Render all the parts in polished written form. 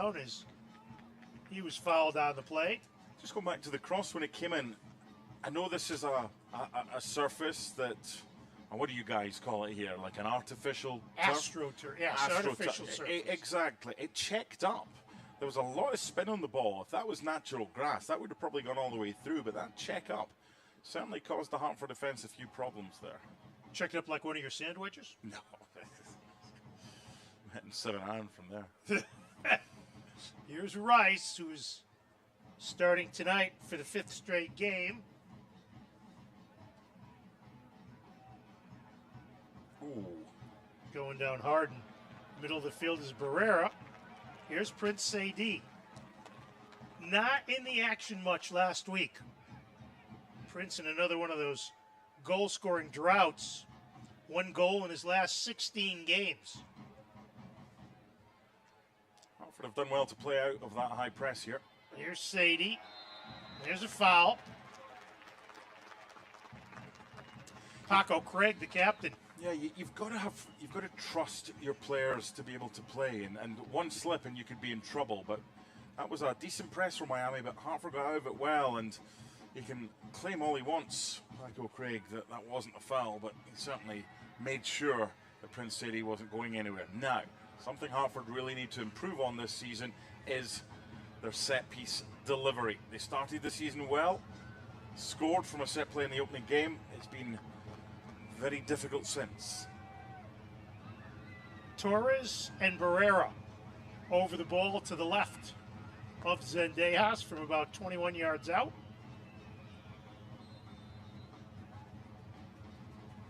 down as he was fouled on the play. Just going back to the cross when it came in, I know this is a surface that, what do you guys call it here? Like an artificial AstroTurf, yes, artificial surface. Exactly. It checked up. There was a lot of spin on the ball. If that was natural grass, that would have probably gone all the way through, but that check up certainly caused the Hartford defense a few problems there. Checked up like one of your sandwiches? No. Hitting 7-iron from there. Here's Rice, who's starting tonight for the 5th straight game. Ooh. Going down hard in the middle of the field is Barrera. Here's Prince Sadie. Not in the action much last week. Prince in another one of those goal-scoring droughts. 1 goal in his last 16 games. Hartford have done well to play out of that high press here. Here's Sadie. There's a foul. Paco Craig, the captain. Yeah, you've got to trust your players to be able to play, and one slip and you could be in trouble. But that was a decent press from Miami, but Hartford got out of it well, and he can claim all he wants, Paco Craig, that wasn't a foul, but he certainly made sure that Prince Sadie wasn't going anywhere. Now, something Hartford really need to improve on this season is their set-piece delivery. They started the season well, scored from a set play in the opening game. It's been very difficult since. Torres and Barrera over the ball to the left of Zendejas from about 21 yards out.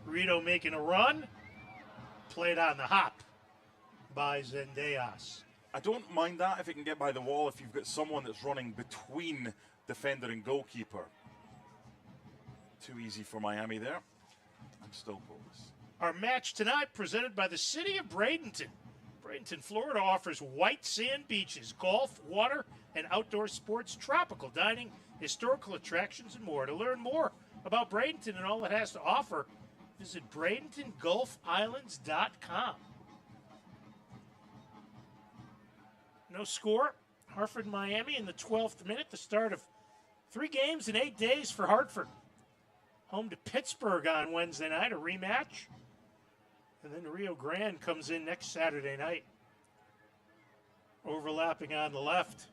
Rito making a run, played on the hop by Zendejas. I don't mind that if it can get by the wall, if you've got someone that's running between defender and goalkeeper. Too easy for Miami there. I'm still goalless. Our match tonight presented by the City of Bradenton. Bradenton, Florida offers white sand beaches, golf, water, and outdoor sports, tropical dining, historical attractions, and more. To learn more about Bradenton and all it has to offer, visit BradentonGulfIslands.com. No score. Hartford, Miami in the 12th minute, the start of 3 games in 8 days for Hartford. Home to Pittsburgh on Wednesday night, a rematch. And then Rio Grande comes in next Saturday night. Overlapping on the left.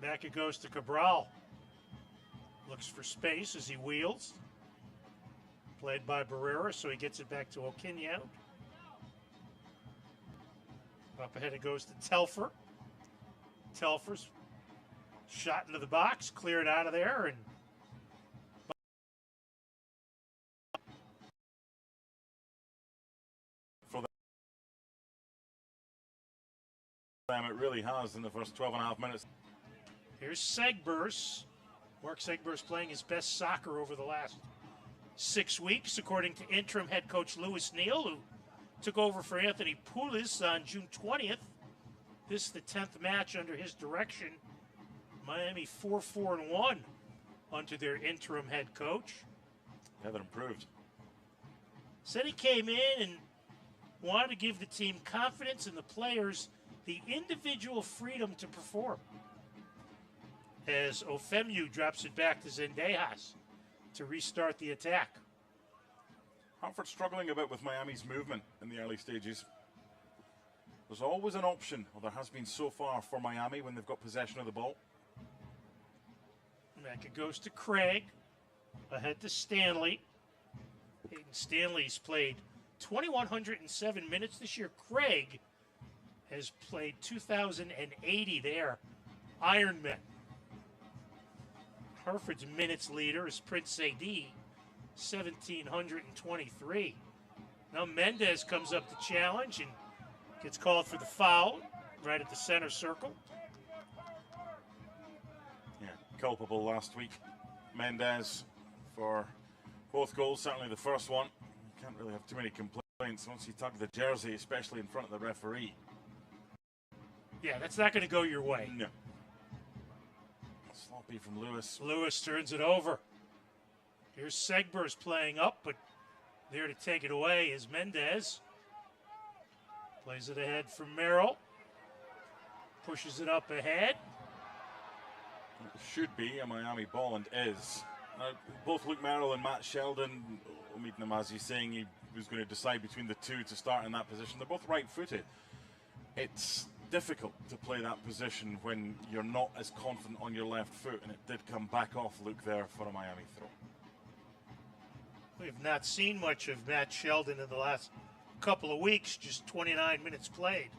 Back it goes to Cabral. Looks for space as he wheels. Played by Barrera, so he gets it back to O'Kinyan. Up ahead it goes to Telfer. Telfer's shot into the box, cleared out of there, and It really has in the first 12.5 minutes. Here's Segbers. Mark Segbers playing his best soccer over the last 6 weeks, according to interim head coach Lewis Neal, who took over for Anthony Poulis on June 20th. This is the 10th match under his direction. Miami 4-4-1 under their interim head coach. Yeah, they're improved. Said he came in and wanted to give the team confidence in the players, the individual freedom to perform. As Ofemu drops it back to Zendejas to restart the attack. Hartford struggling a bit with Miami's movement in the early stages. There's always an option, or there has been so far for Miami when they've got possession of the ball. Back it goes to Craig. Ahead to Stanley. Hayden Stanley's played 2,107 minutes this year. Craig has played 2,080 there. Ironman. Hartford's minutes leader is Prince Sadie, 1,723. Now Mendez comes up to challenge and gets called for the foul right at the center circle. Yeah, culpable last week. Mendez for both goals, certainly the first one. You can't really have too many complaints once you tug the jersey, especially in front of the referee. Yeah, that's not going to go your way. No. Sloppy from Lewis. Lewis turns it over. Here's Segbers playing up, but there to take it away is Mendez. Plays it ahead for Merrill. Pushes it up ahead. It should be a Miami ball and is. Both Luke Merrill and Matt Sheldon, Omid Namazi saying he was going to decide between the two to start in that position. They're both right-footed. It's difficult to play that position when you're not as confident on your left foot, and it did come back off Luke there for a Miami throw. We've not seen much of Matt Sheldon in the last couple of weeks, just 29 minutes played.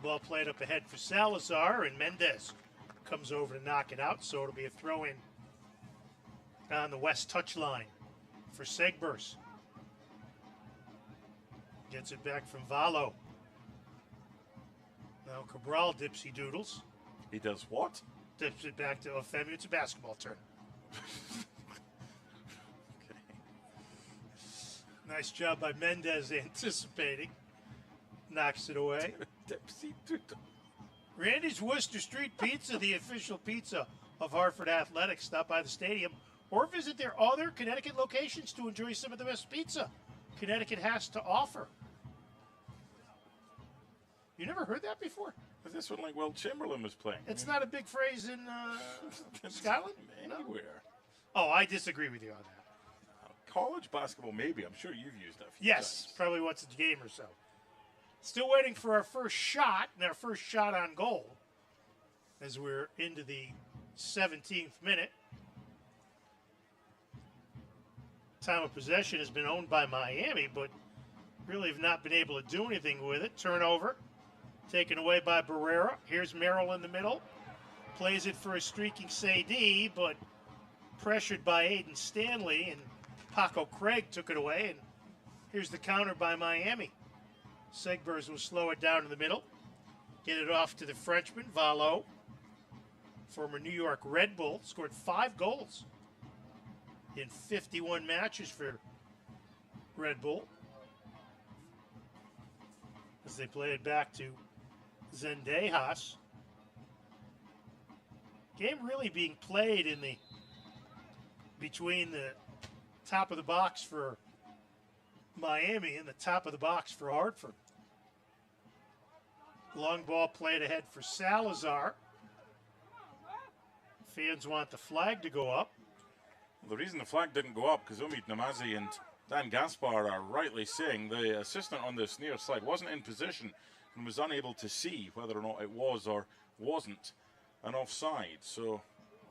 Ball played up ahead for Salazar, and Mendez comes over to knock it out, so it'll be a throw-in on the west touchline for Segbers. Gets it back from Valo. Now Cabral dipsy doodles. He does what? Dips it back to Ofemi. It's a basketball turn. Okay. Nice job by Mendez anticipating. Knocks it away. Dipsy doodle. Randy's Worcester Street Pizza, the official pizza of Hartford Athletics. Stop by the stadium or visit their other Connecticut locations to enjoy some of the best pizza Connecticut has to offer. You never heard that before? Is this one like Will Chamberlain was playing? It's not a big phrase in Scotland? Anywhere. No? Oh, I disagree with you on that. College basketball, maybe. I'm sure you've used that a few Yes, times. probably once a game or so. Still waiting for our first shot, and our first shot on goal as we're into the 17th minute. Time of possession has been owned by Miami, but really have not been able to do anything with it. Turnover, taken away by Barrera. Here's Merrill in the middle. Plays it for a streaking Sadie, but pressured by Aiden Stanley, and Paco Craig took it away. And here's the counter by Miami. Segbers will slow it down in the middle. Get it off to the Frenchman, Valo. Former New York Red Bull, scored 5 goals in 51 matches for Red Bull. As they play it back to Zendejas. Game really being played in the between the top of the box for Miami and the top of the box for Hartford. Long ball played ahead for Salazar. Fans want the flag to go up. Well, the reason the flag didn't go up, because Omid Namazi and Dan Gaspar are rightly saying the assistant on this near side wasn't in position and was unable to see whether or not it was or wasn't an offside. So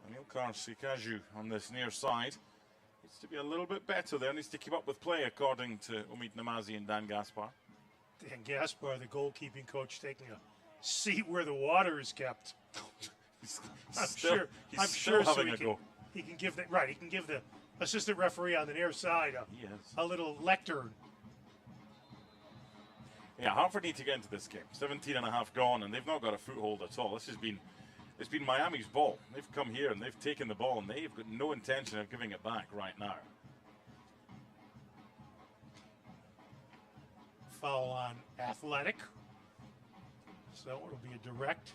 Amilcar Sikaju on this near side needs to be a little bit better there, needs to keep up with play according to Omid Namazi and Dan Gaspar. Dan Gaspar, the goalkeeping coach, taking a seat where the water is kept. I'm sure having a go. He can give the assistant referee on the near side a little lectern. Yeah, Hartford need to get into this game. 17 and a half gone, and they've not got a foothold at all. It's been Miami's ball. They've come here and they've taken the ball, and they've got no intention of giving it back right now. Foul on Athletic. So it'll be a direct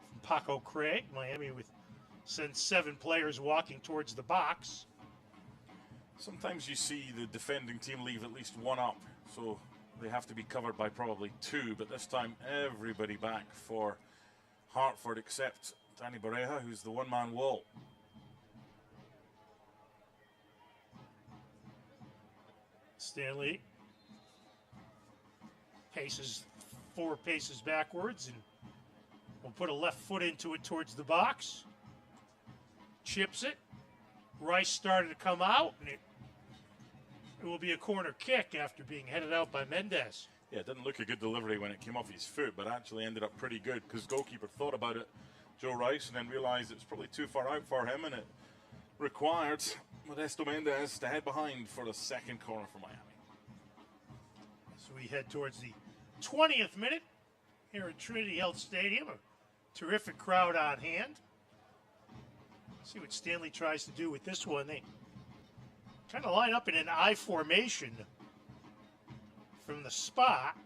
from Paco Craig. Miami sends 7 players walking towards the box. Sometimes you see the defending team leave at least one up, so they have to be covered by probably 2, but this time everybody back for Hartford except Danny Barreja, who's the one-man wall. Stanley paces 4 paces backwards and will put a left foot into it towards the box. Chips it. Rice started to come out, and it will be a corner kick after being headed out by Mendez. Yeah, it didn't look a good delivery when it came off his foot, but actually ended up pretty good because goalkeeper thought about it, Joe Rice, and then realized it was probably too far out for him, and it required Modesto Mendez to head behind for the second corner for Miami. So we head towards the 20th minute here at Trinity Health Stadium. A terrific crowd on hand. See what Stanley tries to do with this one. They kind of line up in an I formation from the spot,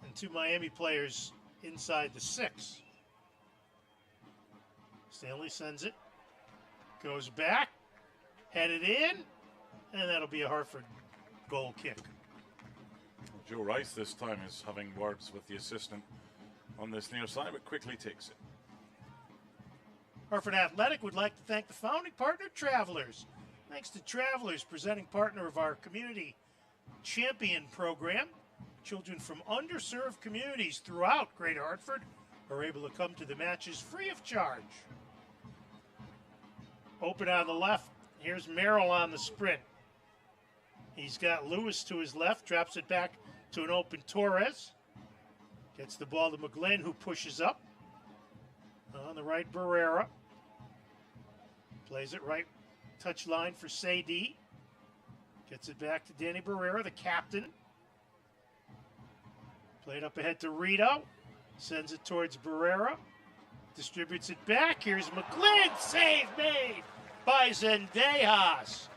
and 2 Miami players inside the 6. Stanley sends it, goes back, headed in, and that'll be a Hartford goal kick. Joe Rice this time is having words with the assistant on this near side, but quickly takes it. Hartford Athletic would like to thank the founding partner, Travelers. Thanks to Travelers, presenting partner of our Community Champion program. Children from underserved communities throughout Greater Hartford are able to come to the matches free of charge. Open on the left. Here's Merrill on the sprint. He's got Lewis to his left, drops it back to an open Torres. Gets the ball to McGlynn, who pushes up. On the right, Barrera. Plays it right touch line for Sadie. Gets it back to Danny Barrera, the captain. Played up ahead to Rito. Sends it towards Barrera. Distributes it back. Here's McGlynn. Save made by Zendejas.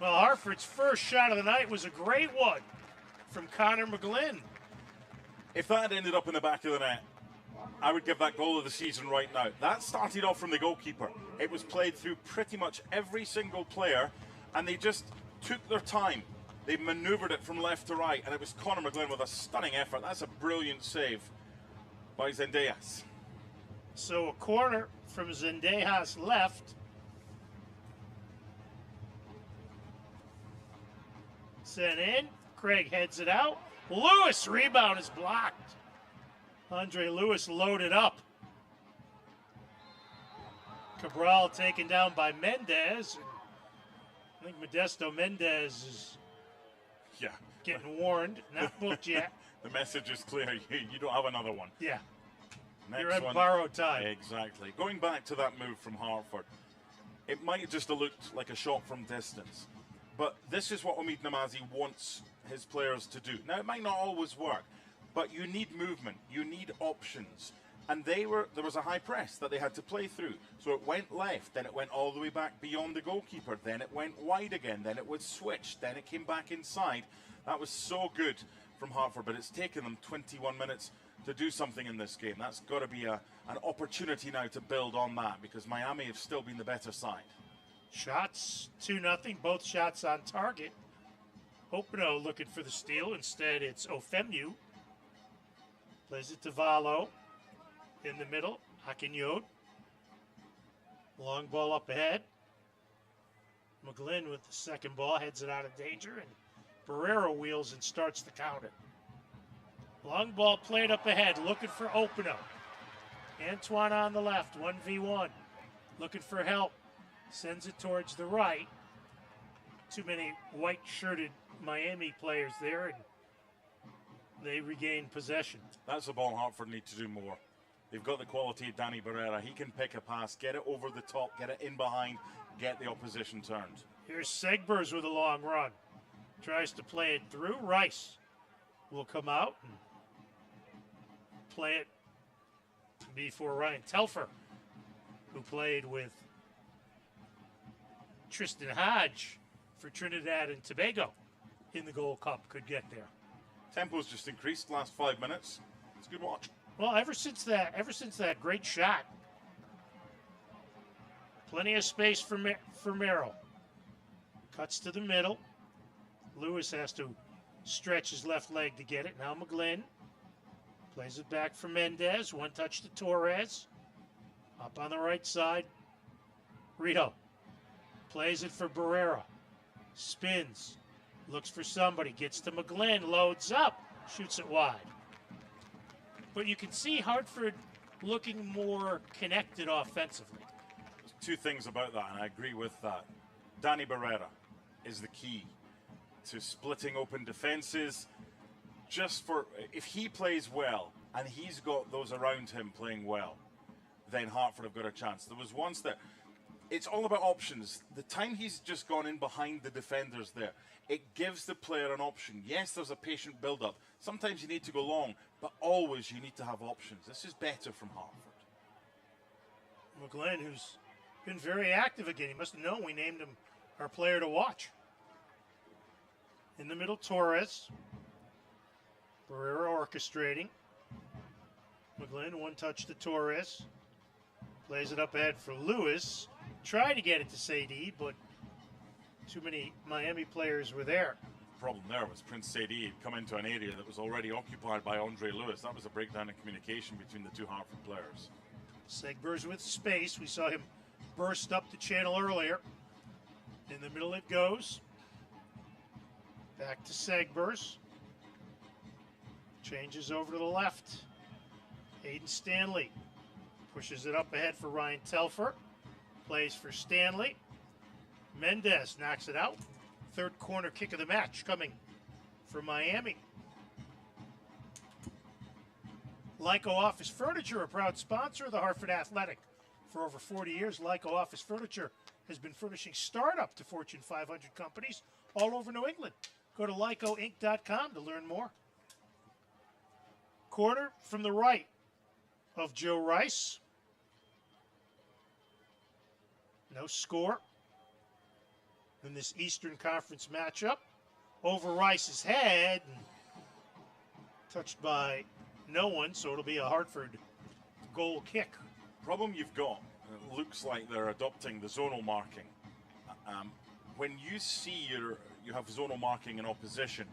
Well, Hartford's first shot of the night was a great one from Connor McGlynn. If that ended up in the back of the net, I would give that goal of the season right now. That started off from the goalkeeper. It was played through pretty much every single player, and they just took their time. They maneuvered it from left to right, and it was Connor McGlynn with a stunning effort. That's a brilliant save by Zendejas. So a corner from Zendejas left. Sent in. Craig heads it out. Lewis, rebound is blocked. Andre Lewis loaded up. Cabral taken down by Mendez. I think Modesto Mendez is getting warned. Not booked yet. The message is clear. You don't have another one. Yeah. Next You're at one. borrowed time. Exactly. Going back to that move from Hartford, it might just have looked like a shot from distance. But this is what Omid Namazi wants his players to do. Now, it might not always work, but you need movement. You need options. And there was a high press that they had to play through. So it went left, then it went all the way back beyond the goalkeeper, then it went wide again, then it would switch, then it came back inside. That was so good from Hartford, but it's taken them 21 minutes to do something in this game. That's got to be an opportunity now to build on that, because Miami have still been the better side. Shots 2-0, both shots on target. Openo looking for the steal. Instead, it's Ofemu. Plays it to Valo. In the middle, Akinyod. Long ball up ahead. McGlynn with the second ball heads it out of danger, and Barrera wheels and starts the counter. Long ball played up ahead, looking for Openo. Antoine on the left, 1v1. Looking for help. Sends it towards the right. Too many white-shirted Miami players there, and they regain possession. That's the ball Hartford need to do more. They've got the quality of Danny Barrera. He can pick a pass, get it over the top, get it in behind, get the opposition turned. Here's Segbers with a long run. Tries to play it through. Rice will come out and play it before Ryan Telfer, who played with Tristan Hodge for Trinidad and Tobago in the Gold Cup, could get there. Tempo's just increased last 5 minutes. It's a good watch. Well, ever since that great shot, plenty of space for Merrill. Cuts to the middle. Lewis has to stretch his left leg to get it. Now McGlynn plays it back for Mendez. One touch to Torres. Up on the right side. Rito plays it for Barrera. Spins. Looks for somebody. Gets to McGlynn. Loads up. Shoots it wide. But you can see Hartford looking more connected offensively. There's two things about that, and I agree with that. Danny Barrera is the key to splitting open defenses. Just for, if he plays well, and he's got those around him playing well, then Hartford have got a chance. There was once that, it's all about options. The time he's just gone in behind the defenders there, it gives the player an option. Yes, there's a patient build-up. Sometimes you need to go long, but always you need to have options. This is better from Hartford. McGlynn, who's been very active again. He must have known we named him our player to watch. In the middle, Torres. Barrera orchestrating. McGlynn, one touch to Torres. Plays it up ahead for Lewis. Tried to get it to Sadie, but too many Miami players were there. problem there was Prince Sadie had come into an area that was already occupied by Andre Lewis. That was a breakdown in communication between the two Hartford players. Segbers with space. We saw him burst up the channel earlier. In the middle it goes. Back to Segbers. Changes over to the left. Aiden Stanley pushes it up ahead for Ryan Telfer. Plays for Stanley. Mendez knocks it out. Third corner kick of the match coming from Miami. Lyco Office Furniture, a proud sponsor of the Hartford Athletic. For over 40 years, Lyco Office Furniture has been furnishing startup to Fortune 500 companies all over New England. Go to lycoinc.com to learn more. Corner from the right of Joe Rice. No score in this Eastern Conference matchup. Over Rice's head. Touched by no one, so it'll be a Hartford goal kick. Problem you've got, it looks like they're adopting the zonal marking. When you see you have zonal marking in opposition,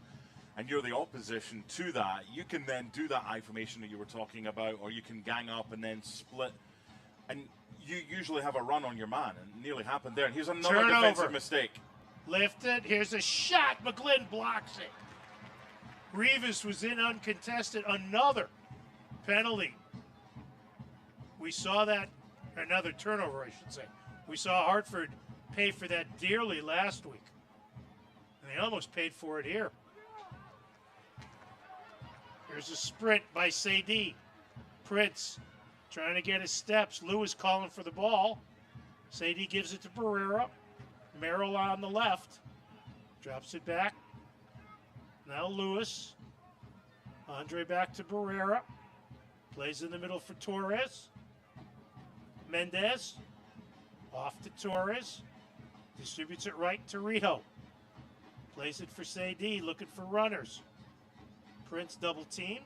and you're the opposition to that, you can then do that I formation that you were talking about, or you can gang up and then split. And you usually have a run on your man, and it nearly happened there. And here's another defensive mistake. Lifted, here's a shot, McGlynn blocks it. Rivas was in uncontested, another penalty. We saw that, another turnover I should say. We saw Hartford pay for that dearly last week. And they almost paid for it here. Here's a sprint by Sadie. Prince trying to get his steps. Lewis calling for the ball. Sadie gives it to Barrera. Merrill on the left. Drops it back. Now Lewis. Andre back to Barrera. Plays in the middle for Torres. Mendez. Off to Torres. Distributes it right to Rito. Plays it for Sadie, looking for runners. Prince double team.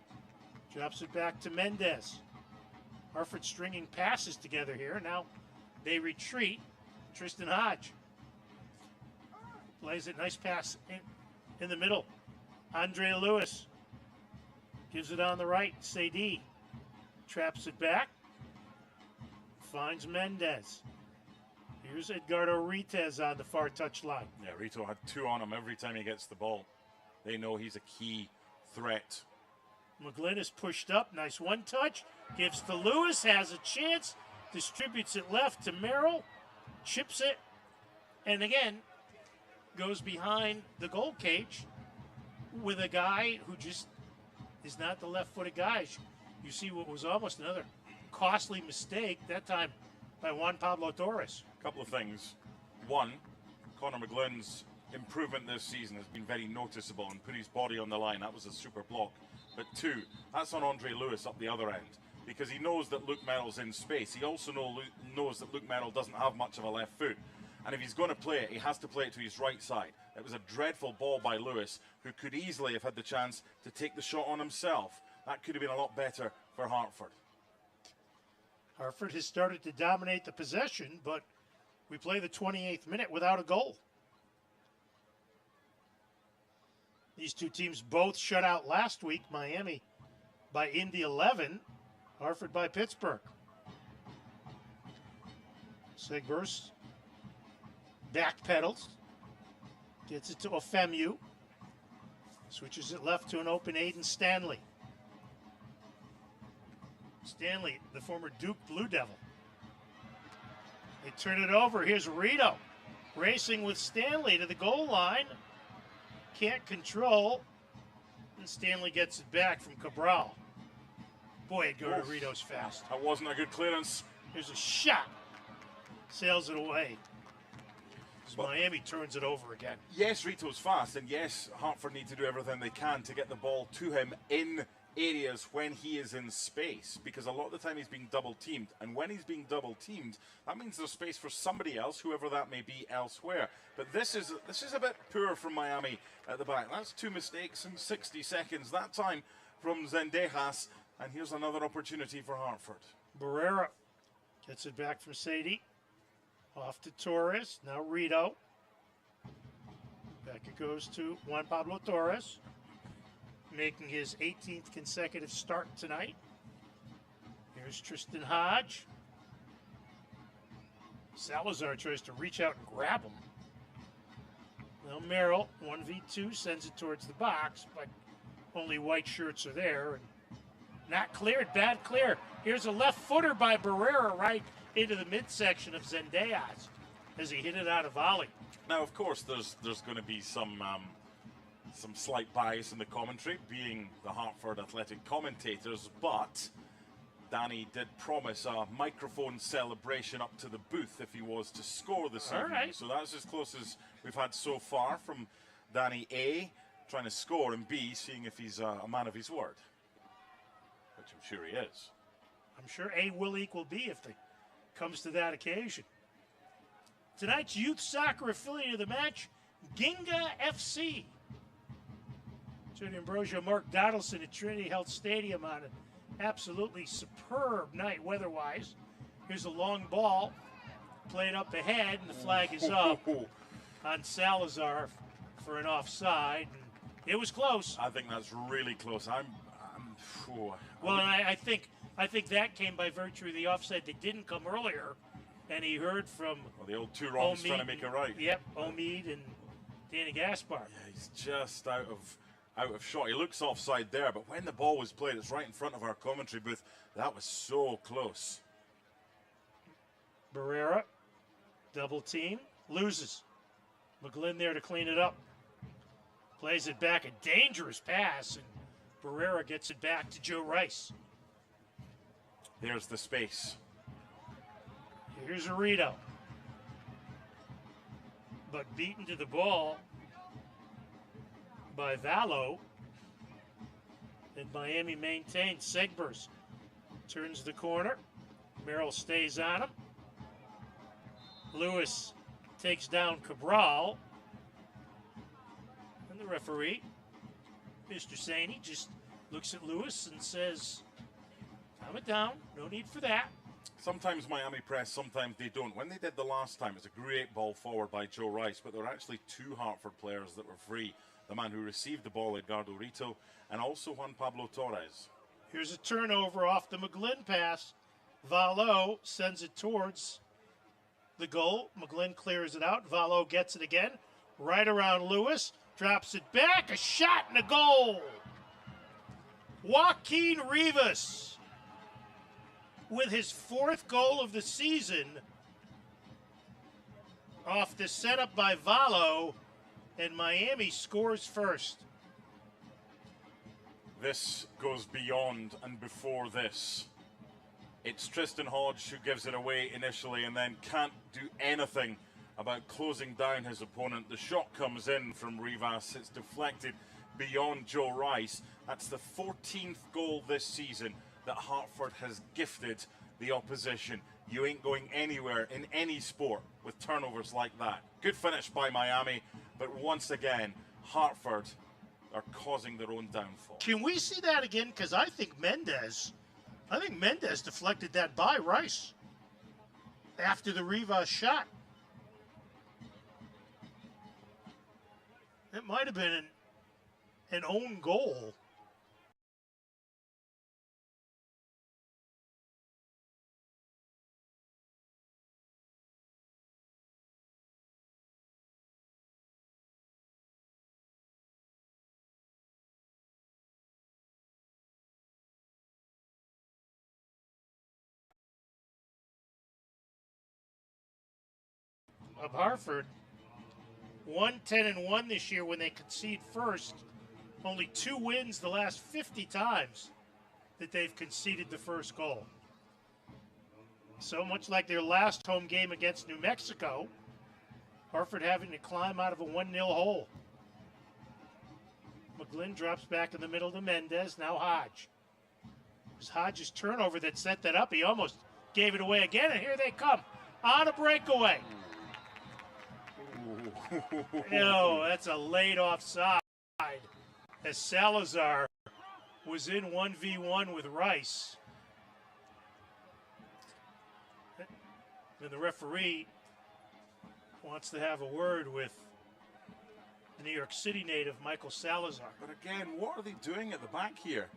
Drops it back to Mendez. Hartford stringing passes together here. Now they retreat. Tristan Hodge plays it. Nice pass in the middle. Andre Lewis gives it on the right. Sadie traps it back. Finds Mendez. Here's Edgardo Ritez on the far touchline. Yeah, Rito had two on him every time he gets the ball. They know he's a key threat. McGlynn is pushed up. Nice one touch. Gives to Lewis. Has a chance. Distributes it left to Merrill. Chips it. And again, goes behind the goal cage with a guy who just is not the left-footed guy. You see what was almost another costly mistake, that time by Juan Pablo Torres. A couple of things. One, Connor McGlynn's improvement this season has been very noticeable and put his body on the line. That was a super block. But two, that's on Andre Lewis up the other end, because he knows that Luke Merrill's in space. He also knows that Luke Merrill doesn't have much of a left foot. And if he's going to play it, he has to play it to his right side. It was a dreadful ball by Lewis, who could easily have had the chance to take the shot on himself. That could have been a lot better for Hartford. Hartford has started to dominate the possession, but we play the 28th minute without a goal. These two teams both shut out last week. Miami by Indy 11, Hartford by Pittsburgh. Segbers backpedals, gets it to Ofemu, switches it left to an open Aiden Stanley. Stanley, the former Duke Blue Devil. They turn it over. Here's Rito racing with Stanley to the goal line. Can't control. And Stanley gets it back from Cabral. Boy, Edgardo Rito's fast. That wasn't a good clearance. Here's a shot. Sails it away. But Miami turns it over again. Yes, Rito's fast, and yes, Hartford need to do everything they can to get the ball to him in areas when he is in space, because a lot of the time he's being double teamed, and when he's being double teamed, that means there's space for somebody else, whoever that may be elsewhere. But this is a bit poor from Miami at the back. That's two mistakes in 60 seconds that time from Zendejas, and here's another opportunity for Hartford. Barrera gets it back from Sadie. Off to Torres. Now Rito. Back it goes to Juan Pablo Torres, making his 18th consecutive start tonight. Here's Tristan Hodge. Salazar tries to reach out and grab him. Well, Merrill, 1v2, sends it towards the box, but only white shirts are there. And not cleared, bad clear. Here's a left footer by Barrera right into the midsection of Zendejas as he hit it out of volley. Now, of course, there's going to be some slight bias in the commentary, being the Hartford Athletic commentators, but Danny did promise a microphone celebration up to the booth if he was to score this evening. Right. So that's as close as we've had so far from Danny A, trying to score, and B, seeing if he's a man of his word, which I'm sure he is. I'm sure A will equal B if it comes to that occasion. Tonight's youth soccer affiliate of the match, Ginga FC. Tony Ambrosio, Mark Doddleson at Trinity Health Stadium on an absolutely superb night weather-wise. Here's a long ball played up ahead, and the flag is up on Salazar for an offside. And it was close. I think that's really close. Well, and I think that came by virtue of the offside that didn't come earlier, and he heard from the old two wrongs trying to make it right. Yep, Omid and Danny Gaspar. Yeah, he's just out of shot. He looks offside there, but when the ball was played, it's right in front of our commentary booth. That was so close. Barrera, double team, loses. McGlynn there to clean it up. Plays it back, a dangerous pass, and Barrera gets it back to Joe Rice. There's the space. Here's Arito. But beaten to the ball by Vallo. And Miami maintains. Segbers turns the corner. Merrill stays on him. Lewis takes down Cabral. And the referee, Mr. Saney, just looks at Lewis and says, calm it down, no need for that. Sometimes Miami press, sometimes they don't. When they did the last time, it's a great ball forward by Joe Rice, but there were actually two Hartford players that were free. The man who received the ball, Edgardo Rito, and also Juan Pablo Torres. Here's a turnover off the McGlynn pass. Vallo sends it towards the goal. McGlynn clears it out. Vallo gets it again. Right around Lewis. Drops it back. A shot and a goal. Joaquin Rivas with his fourth goal of the season off the setup by Vallo, and Miami scores first. This goes beyond and before this. It's Tristan Hodge who gives it away initially and then can't do anything about closing down his opponent. The shot comes in from Rivas. It's deflected beyond Joe Rice. That's the 14th goal this season that Hartford has gifted the opposition. You ain't going anywhere in any sport with turnovers like that. Good finish by Miami, but once again, Hartford are causing their own downfall. Can we see that again? Because I think Mendez deflected that by Rice after the Rivas shot. It might have been an own goal. Of Hartford, 1-10-1 this year when they concede first. Only 2 wins the last 50 times that they've conceded the first goal. So much like their last home game against New Mexico, Hartford having to climb out of a 1-0 hole. McGlynn drops back in the middle to Mendez, now Hodge. It was Hodge's turnover that set that up. He almost gave it away again, and here they come on a breakaway. No, that's a late offside as Salazar was in 1v1 with Rice. And the referee wants to have a word with the New York City native Michael Salazar. But again, what are they doing at the back here?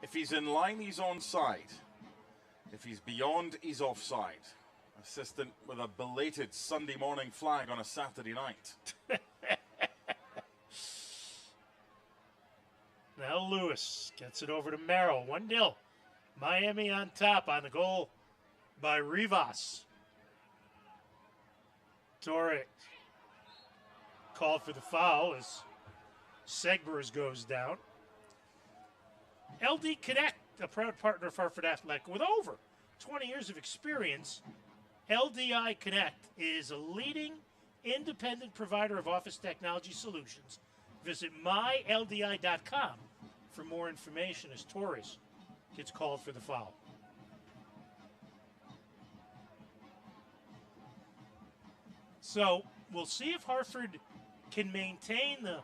If he's in line, he's onside. If he's beyond, he's offside. Assistant with a belated Sunday morning flag on a Saturday night. Now Lewis gets it over to Merrill. 1-0. Miami on top on the goal by Rivas. Torres called for the foul as Segbers goes down. LD Connect, a proud partner of Hartford Athletic with over 20 years of experience. LDI Connect is a leading independent provider of office technology solutions. Visit myldi.com for more information as Torres gets called for the foul. So we'll see if Hartford can maintain the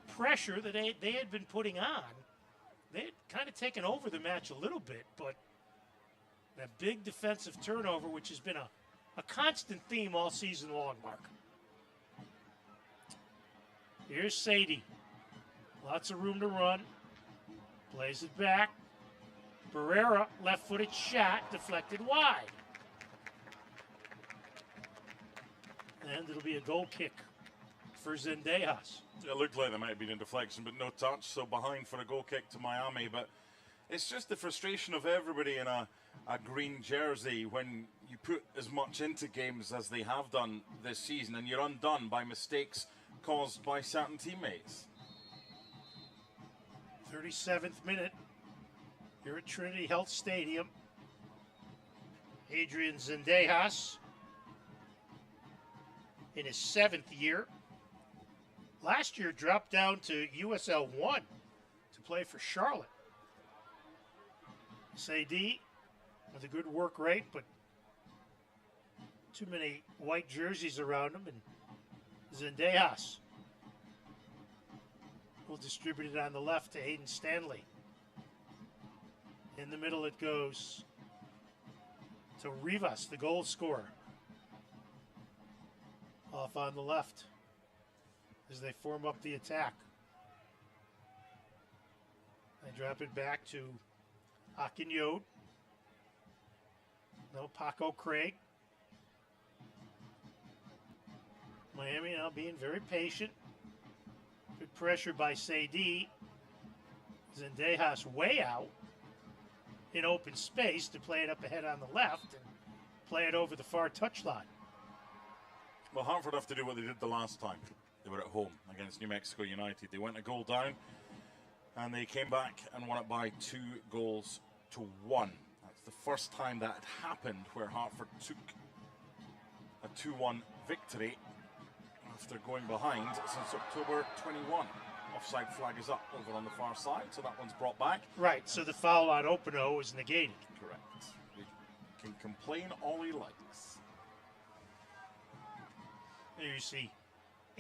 pressure that they had been putting on. They had kind of taken over the match a little bit, but that big defensive turnover, which has been a constant theme all season long, Mark. Here's Sadie. Lots of room to run. Plays it back. Barrera, left-footed shot, deflected wide. And it'll be a goal kick for Zendejas. It looked like there might have been a deflection, but no touch, so behind for a goal kick to Miami. But it's just the frustration of everybody in a green jersey when you put as much into games as they have done this season, and you're undone by mistakes caused by certain teammates. 37th minute here at Trinity Health Stadium. Adrian Zendejas in his 7th year. Last year dropped down to USL 1 to play for Charlotte. Sadie with a good work rate, but too many white jerseys around him, and Zendejas will distribute it on the left to Hayden Stanley. In the middle it goes to Rivas, the goal scorer. Off on the left as they form up the attack. They drop it back to Akinyode. No, Paco Craig. Miami now being very patient. Good pressure by Sadie. Zendejas way out in open space to play it up ahead on the left and play it over the far touchline. Well, Hartford have to do what they did the last time. They were at home against New Mexico United. They went a goal down and they came back and won it by 2-1. That's the first time that had happened where Hartford took a 2-1 victory after going behind since October 21. Offside flag is up over on the far side, so that one's brought back. Right, so the foul on Openo is negated. Correct. He can complain all he likes. There you see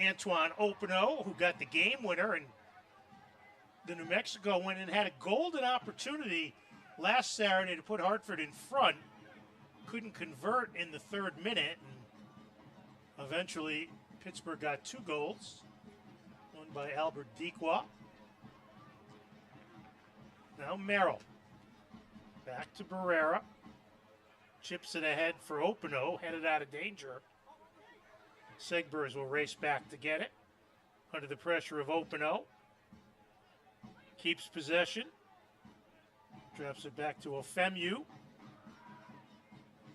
Antoine Openo, who got the game winner, and the New Mexico went and had a golden opportunity last Saturday to put Hartford in front. Couldn't convert in the 3rd minute, and eventually Pittsburgh got 2 goals. One by Albert Dequa. Now Merrill. Back to Barrera. Chips it ahead for Openo, headed out of danger. Segbers will race back to get it. Under the pressure of Openo. Keeps possession. Drops it back to Ofemu.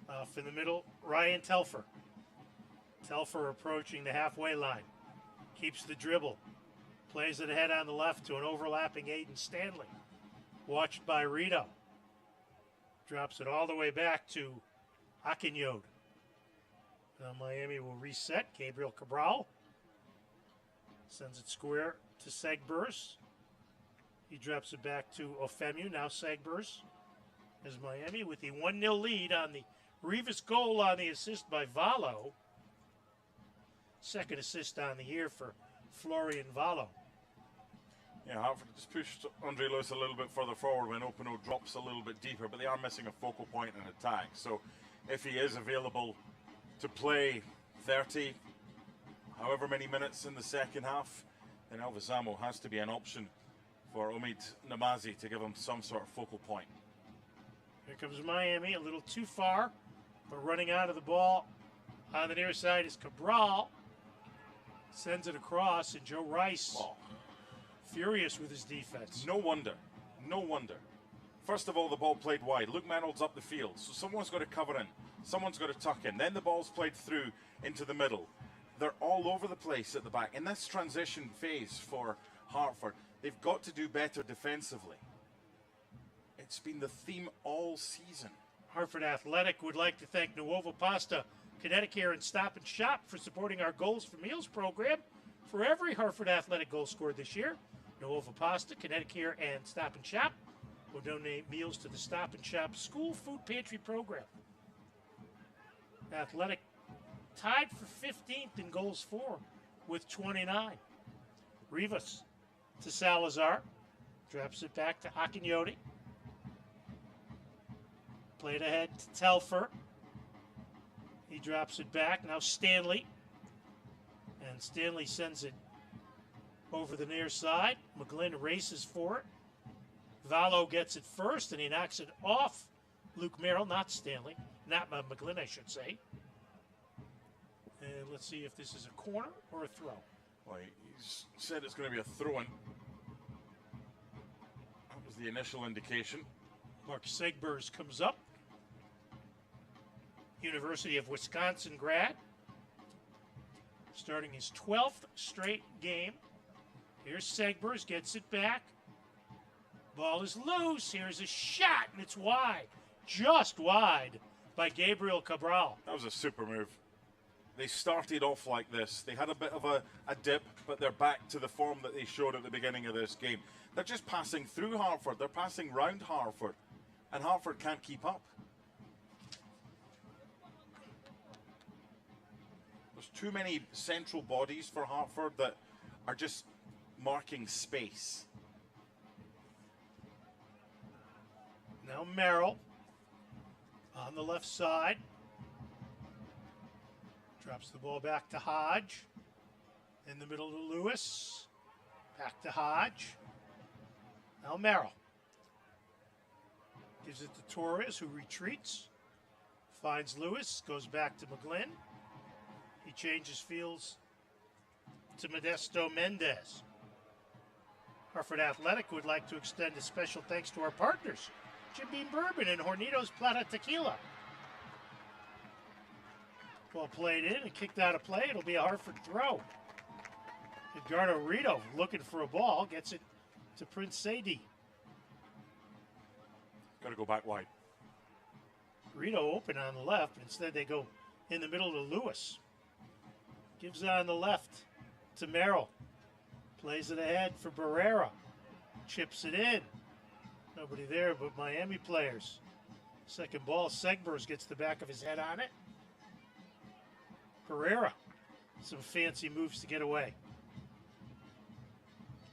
Off in the middle, Ryan Telfer. Telfer approaching the halfway line. Keeps the dribble. Plays it ahead on the left to an overlapping Aiden Stanley. Watched by Rito. Drops it all the way back to Akinyode. Now Miami will reset. Gabriel Cabral sends it square to Segbers. He drops it back to Ofemu. Now Segbers as Miami with the 1-0 lead on the Rivas goal on the assist by Valo. Second assist on the year for Florian Valo. Yeah, Hartford just pushed Andre Lewis a little bit further forward when Openo drops a little bit deeper, but they are missing a focal point in attack. So if he is available to play 30, however many minutes in the second half, then Elvisamo has to be an option for Omid Namazi to give him some sort of focal point. Here comes Miami, a little too far, but running out of the ball on the near side is Cabral. Sends it across, and Joe Rice furious with his defense. No wonder. No wonder. First of all, the ball played wide. Luke Manold's up the field, so someone's got to cover in. Someone's got to tuck in. Then the ball's played through into the middle. They're all over the place at the back. In this transition phase for Hartford, they've got to do better defensively. It's been the theme all season. Hartford Athletic would like to thank Nuovo Pasta, Connecticut, and Stop and Shop for supporting our Goals for Meals program. For every Hartford Athletic goal scored this year, Nuovo Pasta, Connecticut, and Stop and Shop will donate meals to the Stop and Shop School Food Pantry program. Athletic tied for 15th in goals for with 29. Rivas to Salazar. Drops it back to Akinyoti. Played ahead to Telfer. He drops it back. Now Stanley. And Stanley sends it over the near side. McGlynn races for it. Valo gets it first, and he knocks it off Luke Merrill, not Stanley. Not McGlynn, I should say. And let's see if this is a corner or a throw. Well, he's said it's going to be a throw-in. That was the initial indication. Mark Segbers comes up. University of Wisconsin grad. Starting his 12th straight game. Here's Segbers, gets it back. Ball is loose. Here's a shot, and it's wide. Just wide by Gabriel Cabral. That was a super move. They started off like this. They had a bit of a dip, but they're back to the form that they showed at the beginning of this game. They're just passing through Hartford. They're passing round Hartford, and Hartford can't keep up. There's too many central bodies for Hartford that are just marking space. Now Merrill on the left side. Drops the ball back to Hodge. In the middle to Lewis. Back to Hodge. Now Merrill. Gives it to Torres, who retreats. Finds Lewis. Goes back to McGlynn. He changes fields to Modesto Mendez. Hartford Athletic would like to extend a special thanks to our partners, Jim Beam Bourbon and Hornitos Plata Tequila. Ball played in and kicked out of play. It'll be a Hartford throw. Edgardo Rito looking for a ball. Gets it to Prince Sadie. Got to go back wide. Rito open on the left, but instead they go in the middle to Lewis. Gives it on the left to Merrill. Plays it ahead for Barrera. Chips it in. Nobody there but Miami players. Second ball, Segbers gets the back of his head on it. Barrera. Some fancy moves to get away.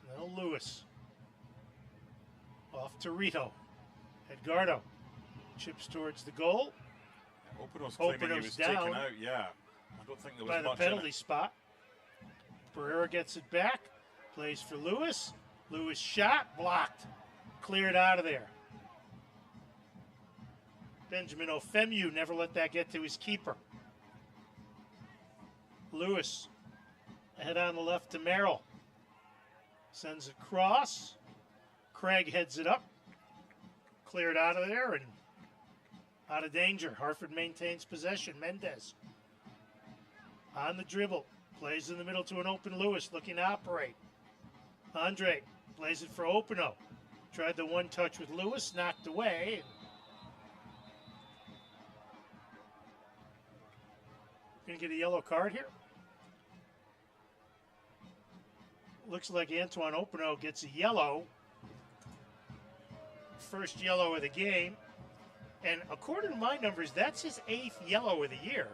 Now Lewis. Off to Rito. Edgardo. Chips towards the goal. Openo's claiming he was down taken out, yeah. I don't think there was by the much penalty in it. spot. Barrera gets it back. Plays for Lewis. Lewis shot. Blocked. Cleared out of there. Benjamin Ofemu never let that get to his keeper. Lewis. Ahead on the left to Merrill. Sends it cross. Craig heads it up. Cleared out of there and out of danger. Hartford maintains possession. Mendez. On the dribble. Plays in the middle to an open Lewis looking to operate. Andre plays it for Openo. Tried the one touch with Lewis, knocked away. Gonna get a yellow card here. Looks like Antoine Openo gets a yellow. First yellow of the game. And according to my numbers, that's his 8th yellow of the year.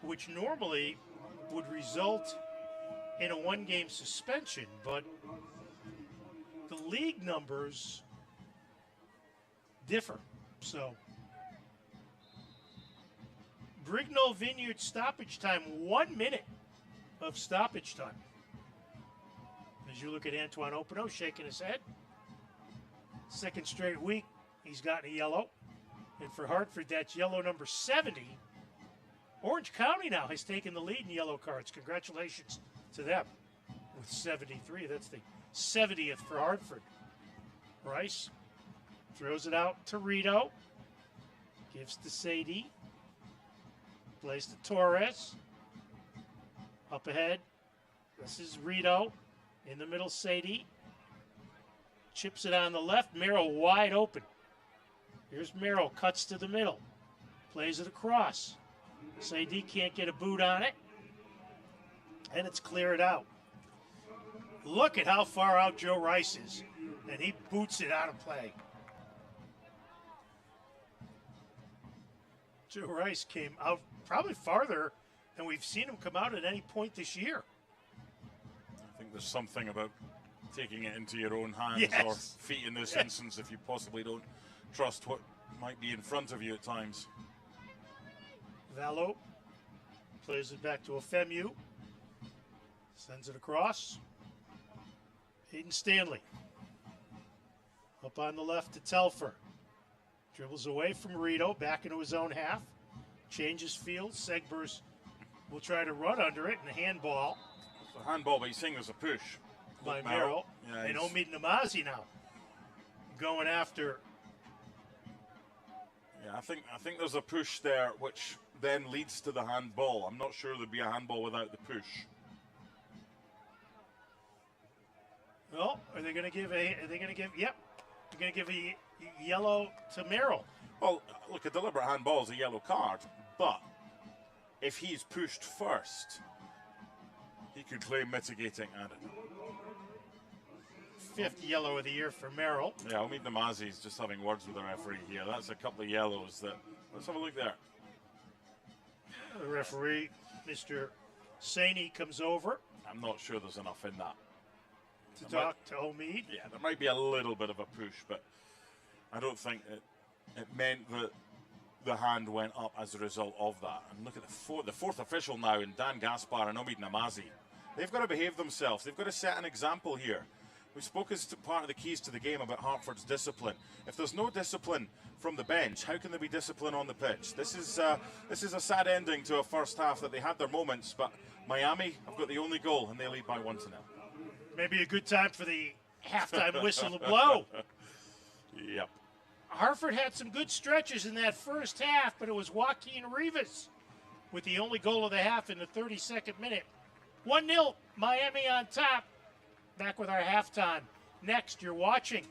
Which normally would result in a one-game suspension, but the league numbers differ. So Brignall Vineyard stoppage time, 1 minute of stoppage time. As you look at Antoine Opino shaking his head. Second straight week, he's gotten a yellow. And for Hartford, that's yellow number 70. Orange County now has taken the lead in yellow cards. Congratulations to them with 73. That's the 70th for Hartford. Rice throws it out to Rito. Gives to Sadie. Plays to Torres. Up ahead. This is Rito. In the middle, Sadie. Chips it on the left. Merrill wide open. Here's Merrill. Cuts to the middle. Plays it across. Sadie can't get a boot on it. And it's cleared out. Look at how far out Joe Rice is. And he boots it out of play. Joe Rice came out probably farther than we've seen him come out at any point this year. I think there's something about taking it into your own hands or Yes. feet in this instance if you possibly don't trust what might be in front of you at times. Vallo plays it back to Ofemu. Sends it across. Hayden Stanley. Up on the left to Telfer. Dribbles away from Rito, back into his own half. Changes field. Segbers will try to run under it, and a handball It's a handball, but he's saying there's a push. by Look, Merrill. Yeah, And he's- Omid Namazi now going after. yeah, I think there's a push there, which then leads to the handball. I'm not sure there'd be a handball without the push. Well, are they going to give a? Are they going to give? Yep, they're going to give a yellow to Merrill. Well, look, a deliberate handball is a yellow card, but if he's pushed first, he could claim mitigating added. Fifth yellow of the year for Merrill. Yeah, Omid Namazi's just having words with the referee here. That's a couple of yellows that. Let's have a look there. The referee, Mr. Saini, comes over I'm not sure there's enough in that. to talk to Omid. Yeah, there might be a little bit of a push, but I don't think it meant that the hand went up as a result of that. And look at the fourth official now in Dan Gaspar and Omid Namazi. They've got to behave themselves. They've got to set an example here. We spoke as to part of the keys to the game about Hartford's discipline. If there's no discipline from the bench, how can there be discipline on the pitch? This is a sad ending to a first half that they had their moments, but Miami have got the only goal and they lead by 1-0. Maybe a good time for the halftime whistle to blow. Yep. Hartford had some good stretches in that first half, but it was Joaquin Rivas with the only goal of the half in the 32nd minute. 1-0, Miami on top. Back with our halftime. Next, you're watching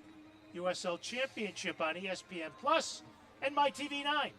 USL Championship on ESPN Plus and MyTV9.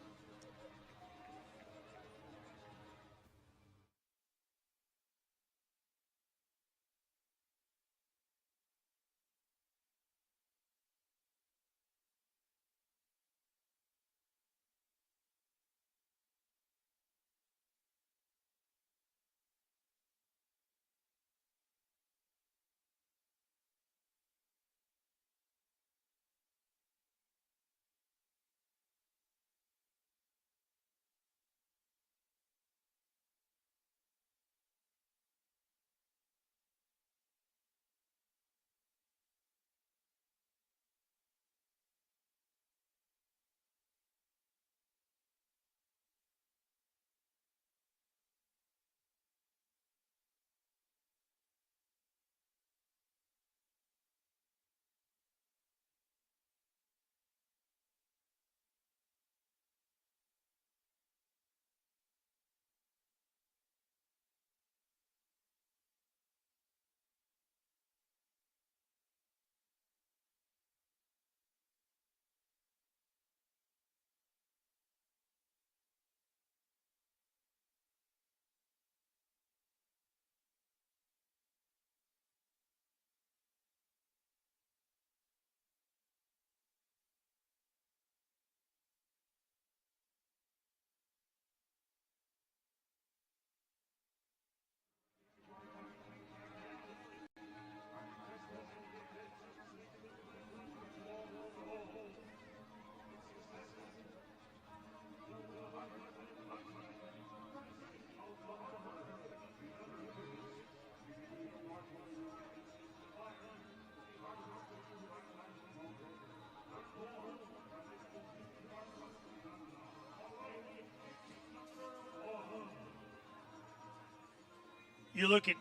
You look at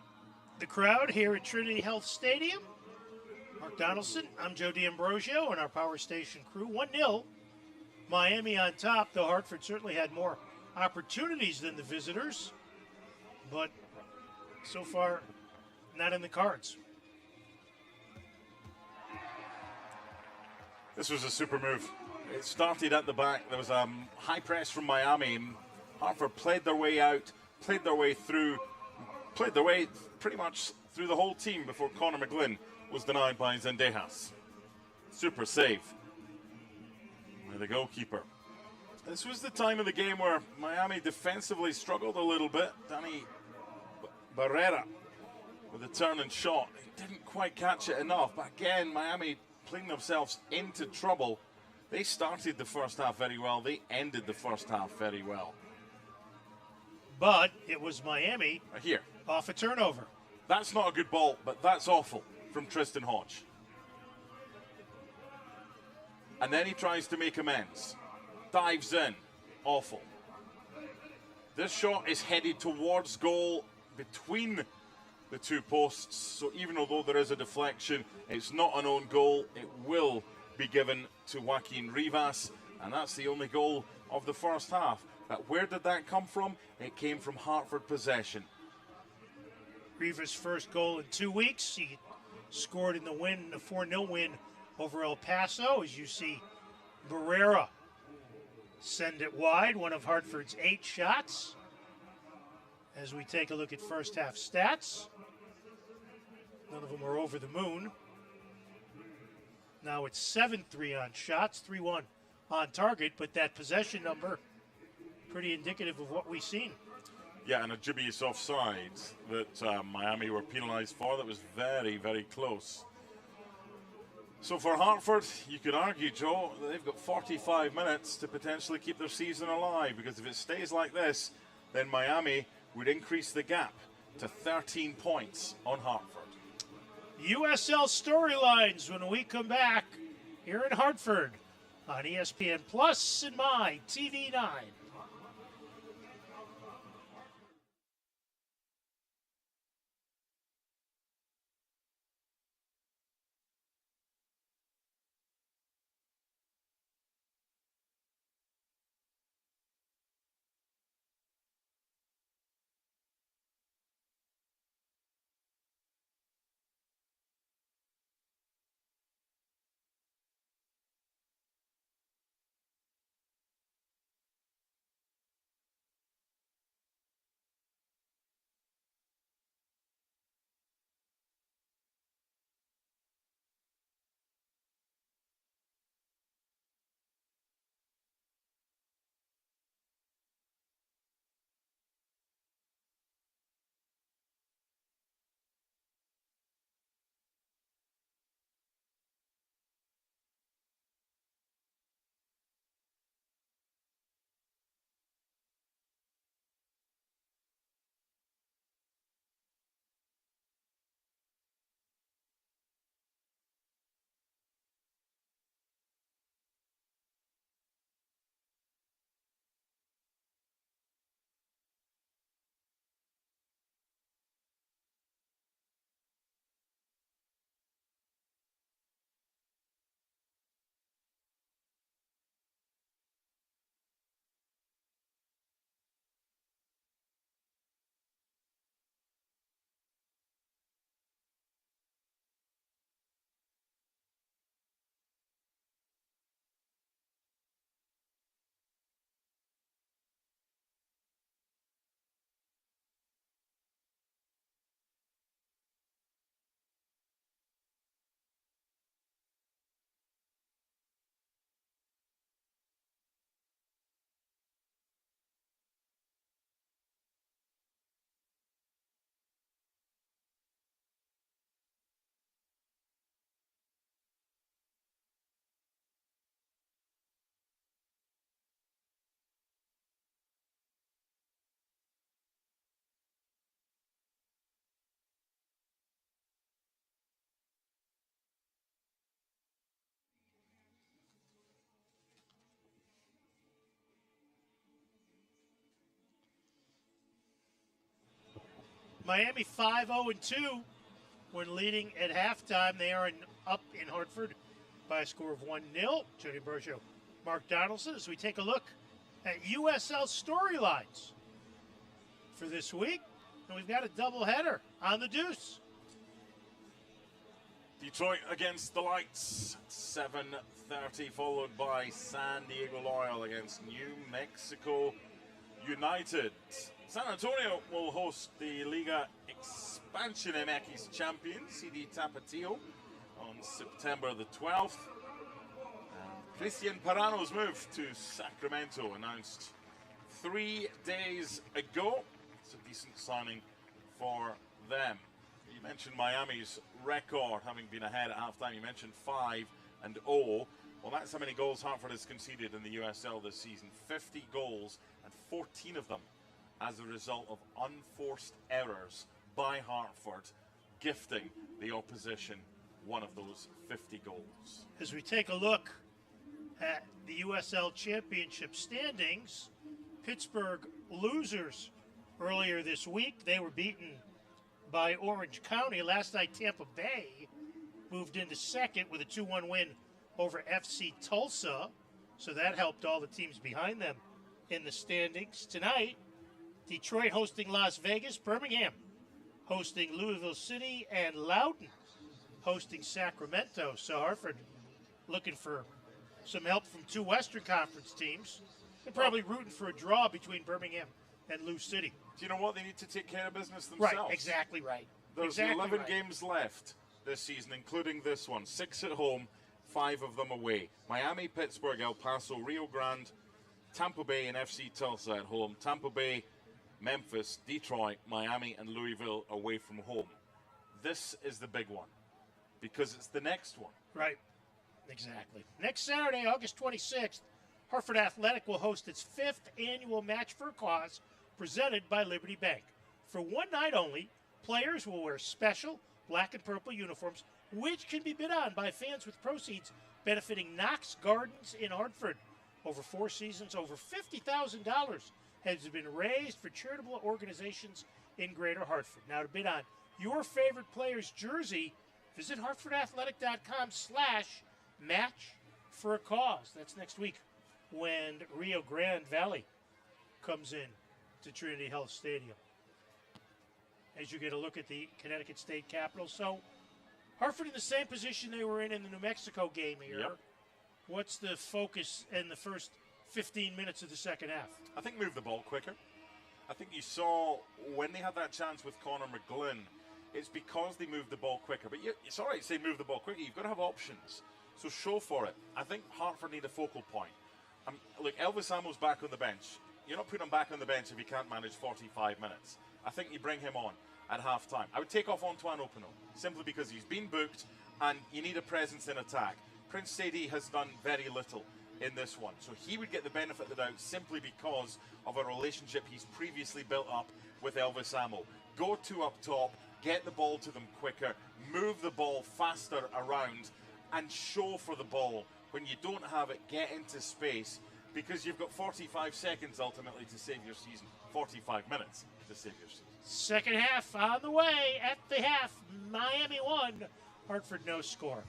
the crowd here at Trinity Health Stadium. Mark Donaldson, I'm Joe D'Ambrosio, and our Power Station crew. 1-0, Miami on top, though Hartford certainly had more opportunities than the visitors. But so far, not in the cards. This was a super move. It started at the back. There was a high press from Miami. Hartford played their way out, played their way through, played their way pretty much through the whole team before Conor McGlynn was denied by Zendejas. Super save by the goalkeeper. This was the time of the game where Miami defensively struggled a little bit. Danny Barrera with a turn and shot. He didn't quite catch it enough, but again, Miami playing themselves into trouble. They started the first half very well. They ended the first half very well. But it was Miami Here. off a turnover. That's not a good ball, but that's awful from Tristan Hodge. And then he tries to make amends. Dives in. Awful. This shot is headed towards goal between the two posts. So even although there is a deflection, it's not an own goal. It will be given to Joaquin Rivas. And that's the only goal of the first half. But where did that come from? It came from Hartford possession. Rivas' first goal in 2 weeks. He scored in the win, a 4-0 win over El Paso. As you see, Barrera send it wide, one of Hartford's 8 shots. As we take a look at first half stats, none of them are over the moon. Now it's 7-3 on shots, 3-1 on target, but that possession number, pretty indicative of what we've seen. Yeah, and a dubious offside that Miami were penalised for. That was very, very close. So for Hartford, you could argue, Joe, that they've got 45 minutes to potentially keep their season alive, because if it stays like this, then Miami would increase the gap to 13 points on Hartford. USL storylines when we come back here in Hartford on ESPN Plus and My TV9. Miami 5-0-2 when leading at halftime. They are up in Hartford by a score of 1-0. Jody Bergio, Mark Donaldson, as we take a look at USL storylines for this week. And we've got a doubleheader on the deuce. Detroit against the Lights, 7:30, followed by San Diego Loyal against New Mexico United. San Antonio will host the Liga Expansion MX champion, CD Tapatio, on September the 12th. Cristian Parano's move to Sacramento, announced 3 days ago. It's a decent signing for them. You mentioned Miami's record, having been ahead at halftime. You mentioned 5-0. Well, that's how many goals Hartford has conceded in the USL this season. 50 goals, and 14 of them as a result of unforced errors by Hartford, gifting the opposition one of those 50 goals. As we take a look at the USL Championship standings, Pittsburgh losers earlier this week. They were beaten by Orange County. Last night, Tampa Bay moved into second with a 2-1 win over FC Tulsa. So that helped all the teams behind them in the standings. Tonight, Detroit hosting Las Vegas, Birmingham hosting Louisville City, and Loudoun hosting Sacramento. So Hartford looking for some help from two Western Conference teams. They're probably rooting for a draw between Birmingham and Lou City. Do you know what? They need to take care of business themselves. Right, exactly right. There's 11 games left this season, including this one. 6 at home, 5 of them away. Miami, Pittsburgh, El Paso, Rio Grande, Tampa Bay, and FC Tulsa at home. Tampa Bay, Memphis, Detroit, Miami, and Louisville away from home. This is the big one because it's the next one. Right, exactly. Next Saturday, August 26th, Hartford Athletic will host its 5th annual Match for a Cause presented by Liberty Bank. For one night only, players will wear special black and purple uniforms, which can be bid on by fans, with proceeds benefiting Knox Gardens in Hartford. Over 4 seasons, over $50,000 has been raised for charitable organizations in Greater Hartford. Now, to bid on your favorite player's jersey, visit hartfordAthletic.com/match for a cause. That's next week when Rio Grande Valley comes in to Trinity Health Stadium. As you get a look at the Connecticut State Capitol. So Hartford in the same position they were in the New Mexico game here. Yep. What's the focus in the first 15 minutes of the second half? I think move the ball quicker. I think you saw when they had that chance with Connor McGlynn, it's because they moved the ball quicker. But it's all right to say move the ball quicker. You've got to have options. So show for it. I think Hartford need a focal point. Look, Elvis Amo's back on the bench. You're not putting him back on the bench if he can't manage 45 minutes. I think you bring him on at half-time. I would take off Antoine Opino, simply because he's been booked and you need a presence in attack. Prince Sadie has done very little in this one, so he would get the benefit of the doubt simply because of a relationship he's previously built up with Elvis Amo. Go to up top, get the ball to them quicker, move the ball faster around, and show for the ball. When you don't have it, get into space, because you've got 45 seconds ultimately to save your season. 45 minutes to save your season. Second half on the way. At the half, Miami 1, Hartford no score.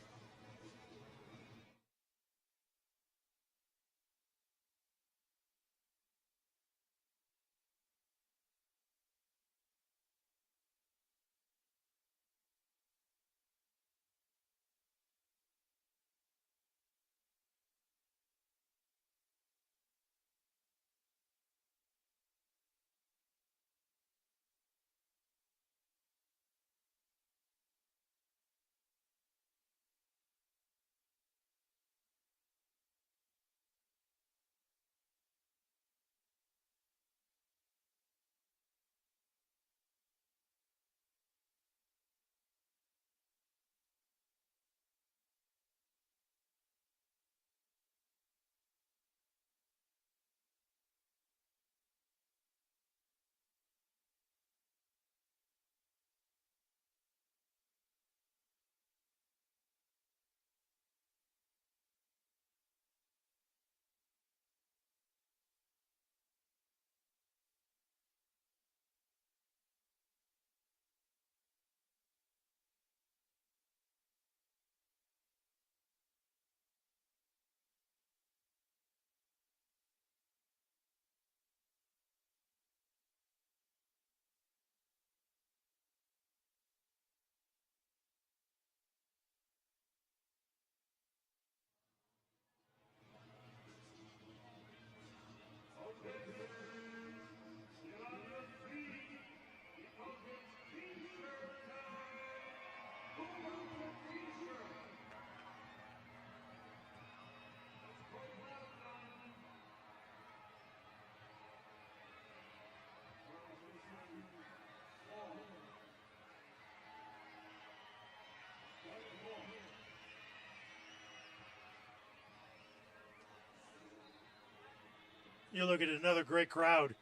You look at another great crowd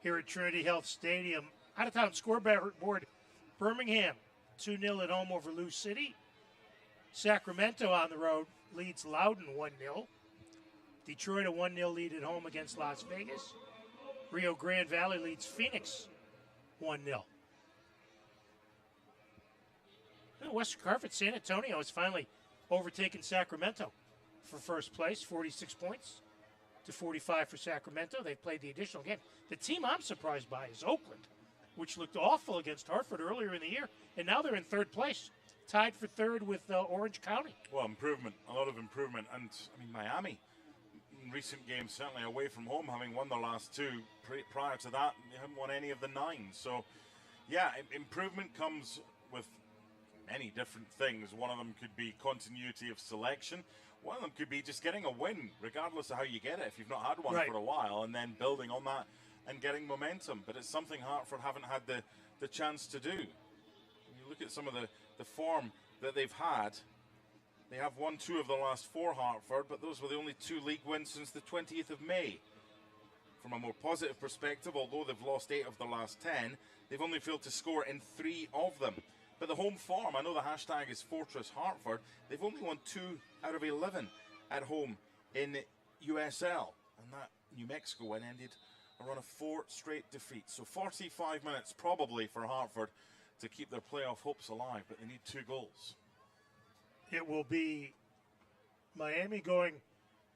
here at Trinity Health Stadium. Out-of-town scoreboard, Birmingham 2-0 at home over Lou City. Sacramento on the road leads Loudoun 1-0. Detroit a 1-0 lead at home against Las Vegas. Rio Grande Valley leads Phoenix 1-0. Western Conference, San Antonio has finally overtaken Sacramento for first place, 46 points to 45 for Sacramento. They've played the additional game. The team I'm surprised by is Oakland, which looked awful against Hartford earlier in the year, and now they're in third place, tied for third with Orange County. Well, improvement, a lot of improvement. And, I mean, Miami, in recent games, certainly away from home, having won their last two. Prior to that, they haven't won any of the 9. So, yeah, improvement comes with many different things. One of them could be continuity of selection. One of them could be just getting a win, regardless of how you get it, if you've not had one for a while, and then building on that and getting momentum. But it's something Hartford haven't had the chance to do. When you look at some of the form that they've had, they have won 2 of the last 4, Hartford, but those were the only 2 league wins since the 20th of May. From a more positive perspective, although they've lost 8 of the last 10, they've only failed to score in 3 of them. But the home form, I know the hashtag is Fortress Hartford, they've only won 2 out of 11 at home in USL. And that New Mexico win ended a run of 4 straight defeats. So 45 minutes probably for Hartford to keep their playoff hopes alive, but they need 2 goals. It will be Miami going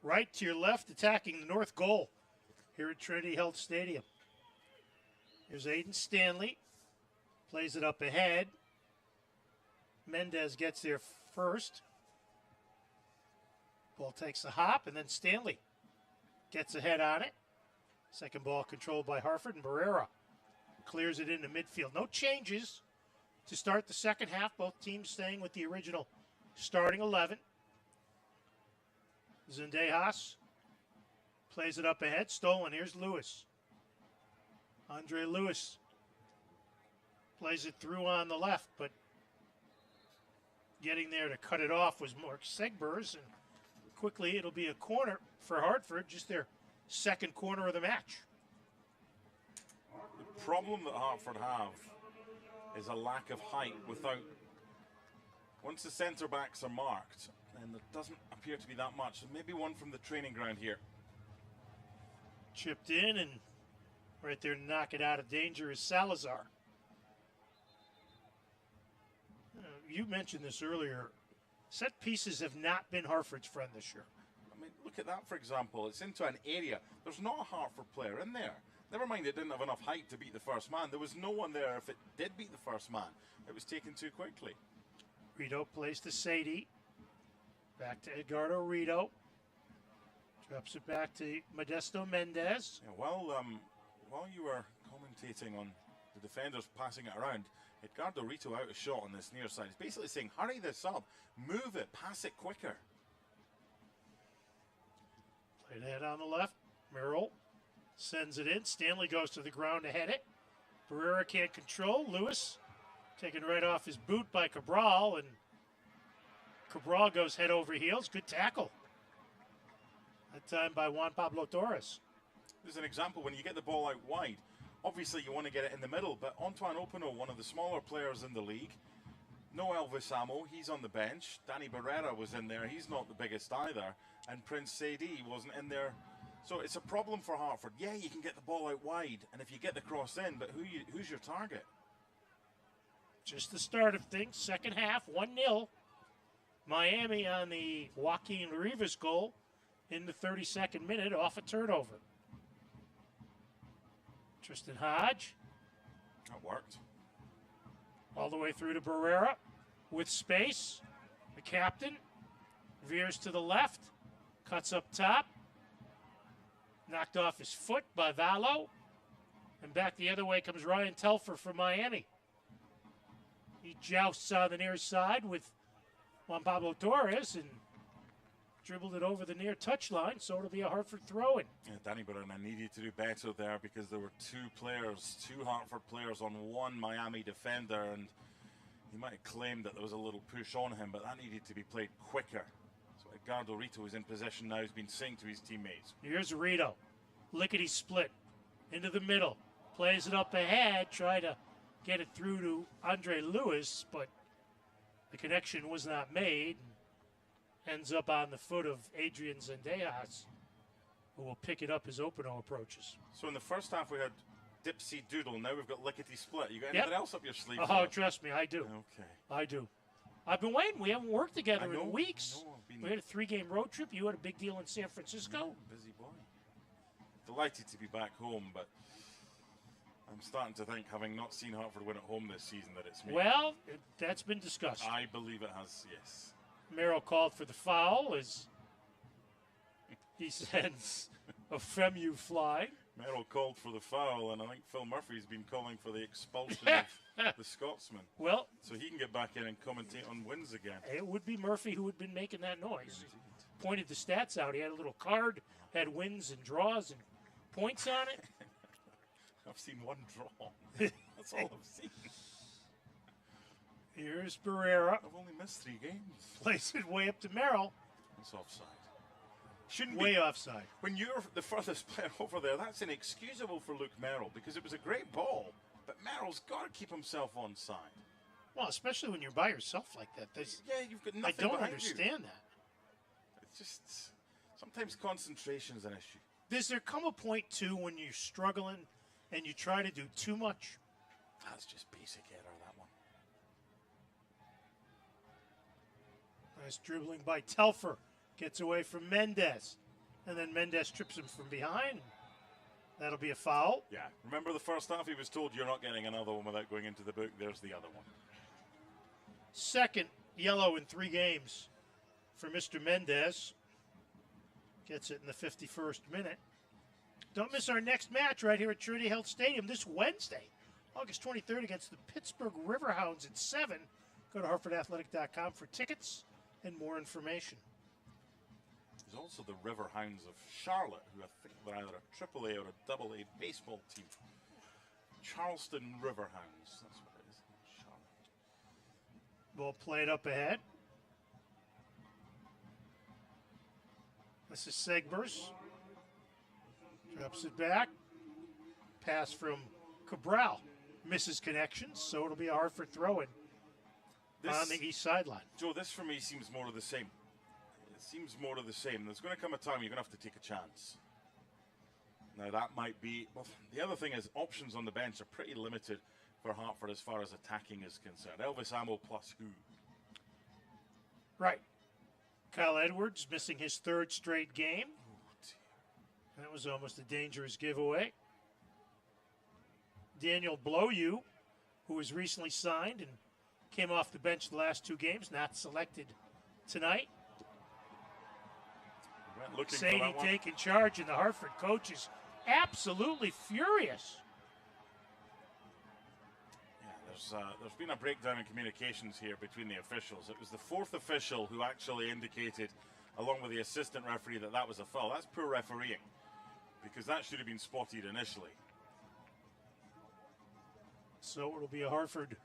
right to your left, attacking the north goal here at Trinity Health Stadium. Here's Aiden Stanley, plays it up ahead. Mendez gets there first. Ball takes a hop, and then Stanley gets ahead on it. Second ball controlled by Hartford, and Barrera clears it into midfield. No changes to start the second half. Both teams staying with the original starting 11. Zendejas plays it up ahead. Stolen. Here's Lewis. Andre Lewis plays it through on the left, but getting there to cut it off was Mark Segbers, and quickly it'll be a corner for Hartford, just their second corner of the match. The problem that Hartford have is a lack of height once the centre backs are marked, and there doesn't appear to be that much. So maybe one from the training ground here. Chipped in, and right there to knock it out of danger is Salazar. You mentioned this earlier. Set pieces have not been Hartford's friend this year. I mean, look at that, for example. It's into an area. There's not a Hartford player in there. Never mind, it didn't have enough height to beat the first man. There was no one there if it did beat the first man. It was taken too quickly. Rito plays to Sadie. Back to Edgardo Rito. Drops it back to Modesto Mendez. Yeah, while you were commentating on the defenders passing it around, Edgardo Rito out of shot on this near side. He's basically saying, hurry this up, move it, pass it quicker. Played ahead on the left. Merrill sends it in. Stanley goes to the ground to head it. Barrera can't control. Lewis taken right off his boot by Cabral, and Cabral goes head over heels. Good tackle. That time by Juan Pablo Torres. There's an example when you get the ball out wide. Obviously, you want to get it in the middle, but Antoine Opino, one of the smaller players in the league, no Elvis Amo, he's on the bench. Danny Barrera was in there, he's not the biggest either. And Prince Sadie wasn't in there. So it's a problem for Hartford. Yeah, you can get the ball out wide, and if you get the cross in, but who's your target? Just the start of things. Second half, 1-0. Miami on the Joaquin Rivas goal in the 32nd minute off a turnover. Tristan Hodge. That worked. All the way through to Barrera with space. The captain veers to the left. Cuts up top. Knocked off his foot by Vallo. And back the other way comes Ryan Telfer from Miami. He jousts on the near side with Juan Pablo Torres and dribbled it over the near touchline, so it'll be a Hartford throw-in. Yeah, Danny Barrera needed to do better there because there were two Hartford players on one Miami defender, and he might have claimed that there was a little push on him, but that needed to be played quicker. So Edgardo Rito is in possession now. He's been saying to his teammates. Here's Rito. lickety-split into the middle. Plays it up ahead, try to get it through to Andre Lewis, but the connection was not made. Ends up on the foot of Adrian Zendejas, who will pick it up as Openo approaches. So in the first half we had Dipsy Doodle. Now we've got Lickety Split. You got anything else up your sleeve? Oh, trust me, I do. Okay. I do. I've been waiting. We haven't worked together in weeks. Been... We had a 3-game road trip. You had a big deal in San Francisco. Busy boy. Delighted to be back home, but I'm starting to think, having not seen Hartford win at home this season, that it's me. Well, that's been discussed. I believe it has, yes. Merrill called for the foul as he sends a Femu fly. Merrill called for the foul, and I think Phil Murphy's been calling for the expulsion of the Scotsman. Well, so he can get back in and commentate on wins again. It would be Murphy who had been making that noise. Pointed the stats out. He had a little card, had wins and draws and points on it. I've seen one draw. That's all I've seen. Here's Barrera. I've only missed 3 games. Plays it way up to Merrill. It's offside. Shouldn't way be. Offside. When you're the furthest player over there, that's inexcusable for Luke Merrill because it was a great ball, but Merrill's got to keep himself on side. Well, especially when you're by yourself like that. You've got nothing. I don't understand that. It's just sometimes concentration's an issue. Does there come a point too when you're struggling and you try to do too much? That's just basic error, that one. Nice dribbling by Telfer. Gets away from Mendez. And then Mendez trips him from behind. That'll be a foul. Yeah. Remember the first half? He was told you're not getting another one without going into the book. There's the other one. Second yellow in 3 games for Mr. Mendez. Gets it in the 51st minute. Don't miss our next match right here at Trinity Health Stadium this Wednesday, August 23rd, against the Pittsburgh Riverhounds at 7. Go to hartfordathletic.com for tickets and more information. There's also the Riverhounds of Charlotte, who I think they're either a AAA or a AA baseball team. Charleston Riverhounds. That's what it is. Charlotte. Ball played up ahead. This is Segbers. Drops it back. Pass from Cabral. Misses connections, so it'll be a Hartford throw-in on the east sideline. Joe, this for me seems more of the same. It seems more of the same. There's going to come a time you're going to have to take a chance. Now, that might be... Well, the other thing is options on the bench are pretty limited for Hartford as far as attacking is concerned. Elvis Ammo plus who? Right. Kyle Edwards missing his 3rd straight game. That was almost a dangerous giveaway. Daniel Bloyu, who was recently signed and came off the bench the last 2 games, not selected tonight. Sadie taking charge, and the Hartford coach is absolutely furious. Yeah, there's been a breakdown in communications here between the officials. It was the 4th official who actually indicated, along with the assistant referee, that was a foul. That's poor refereeing, because that should have been spotted initially. So it'll be a Hartford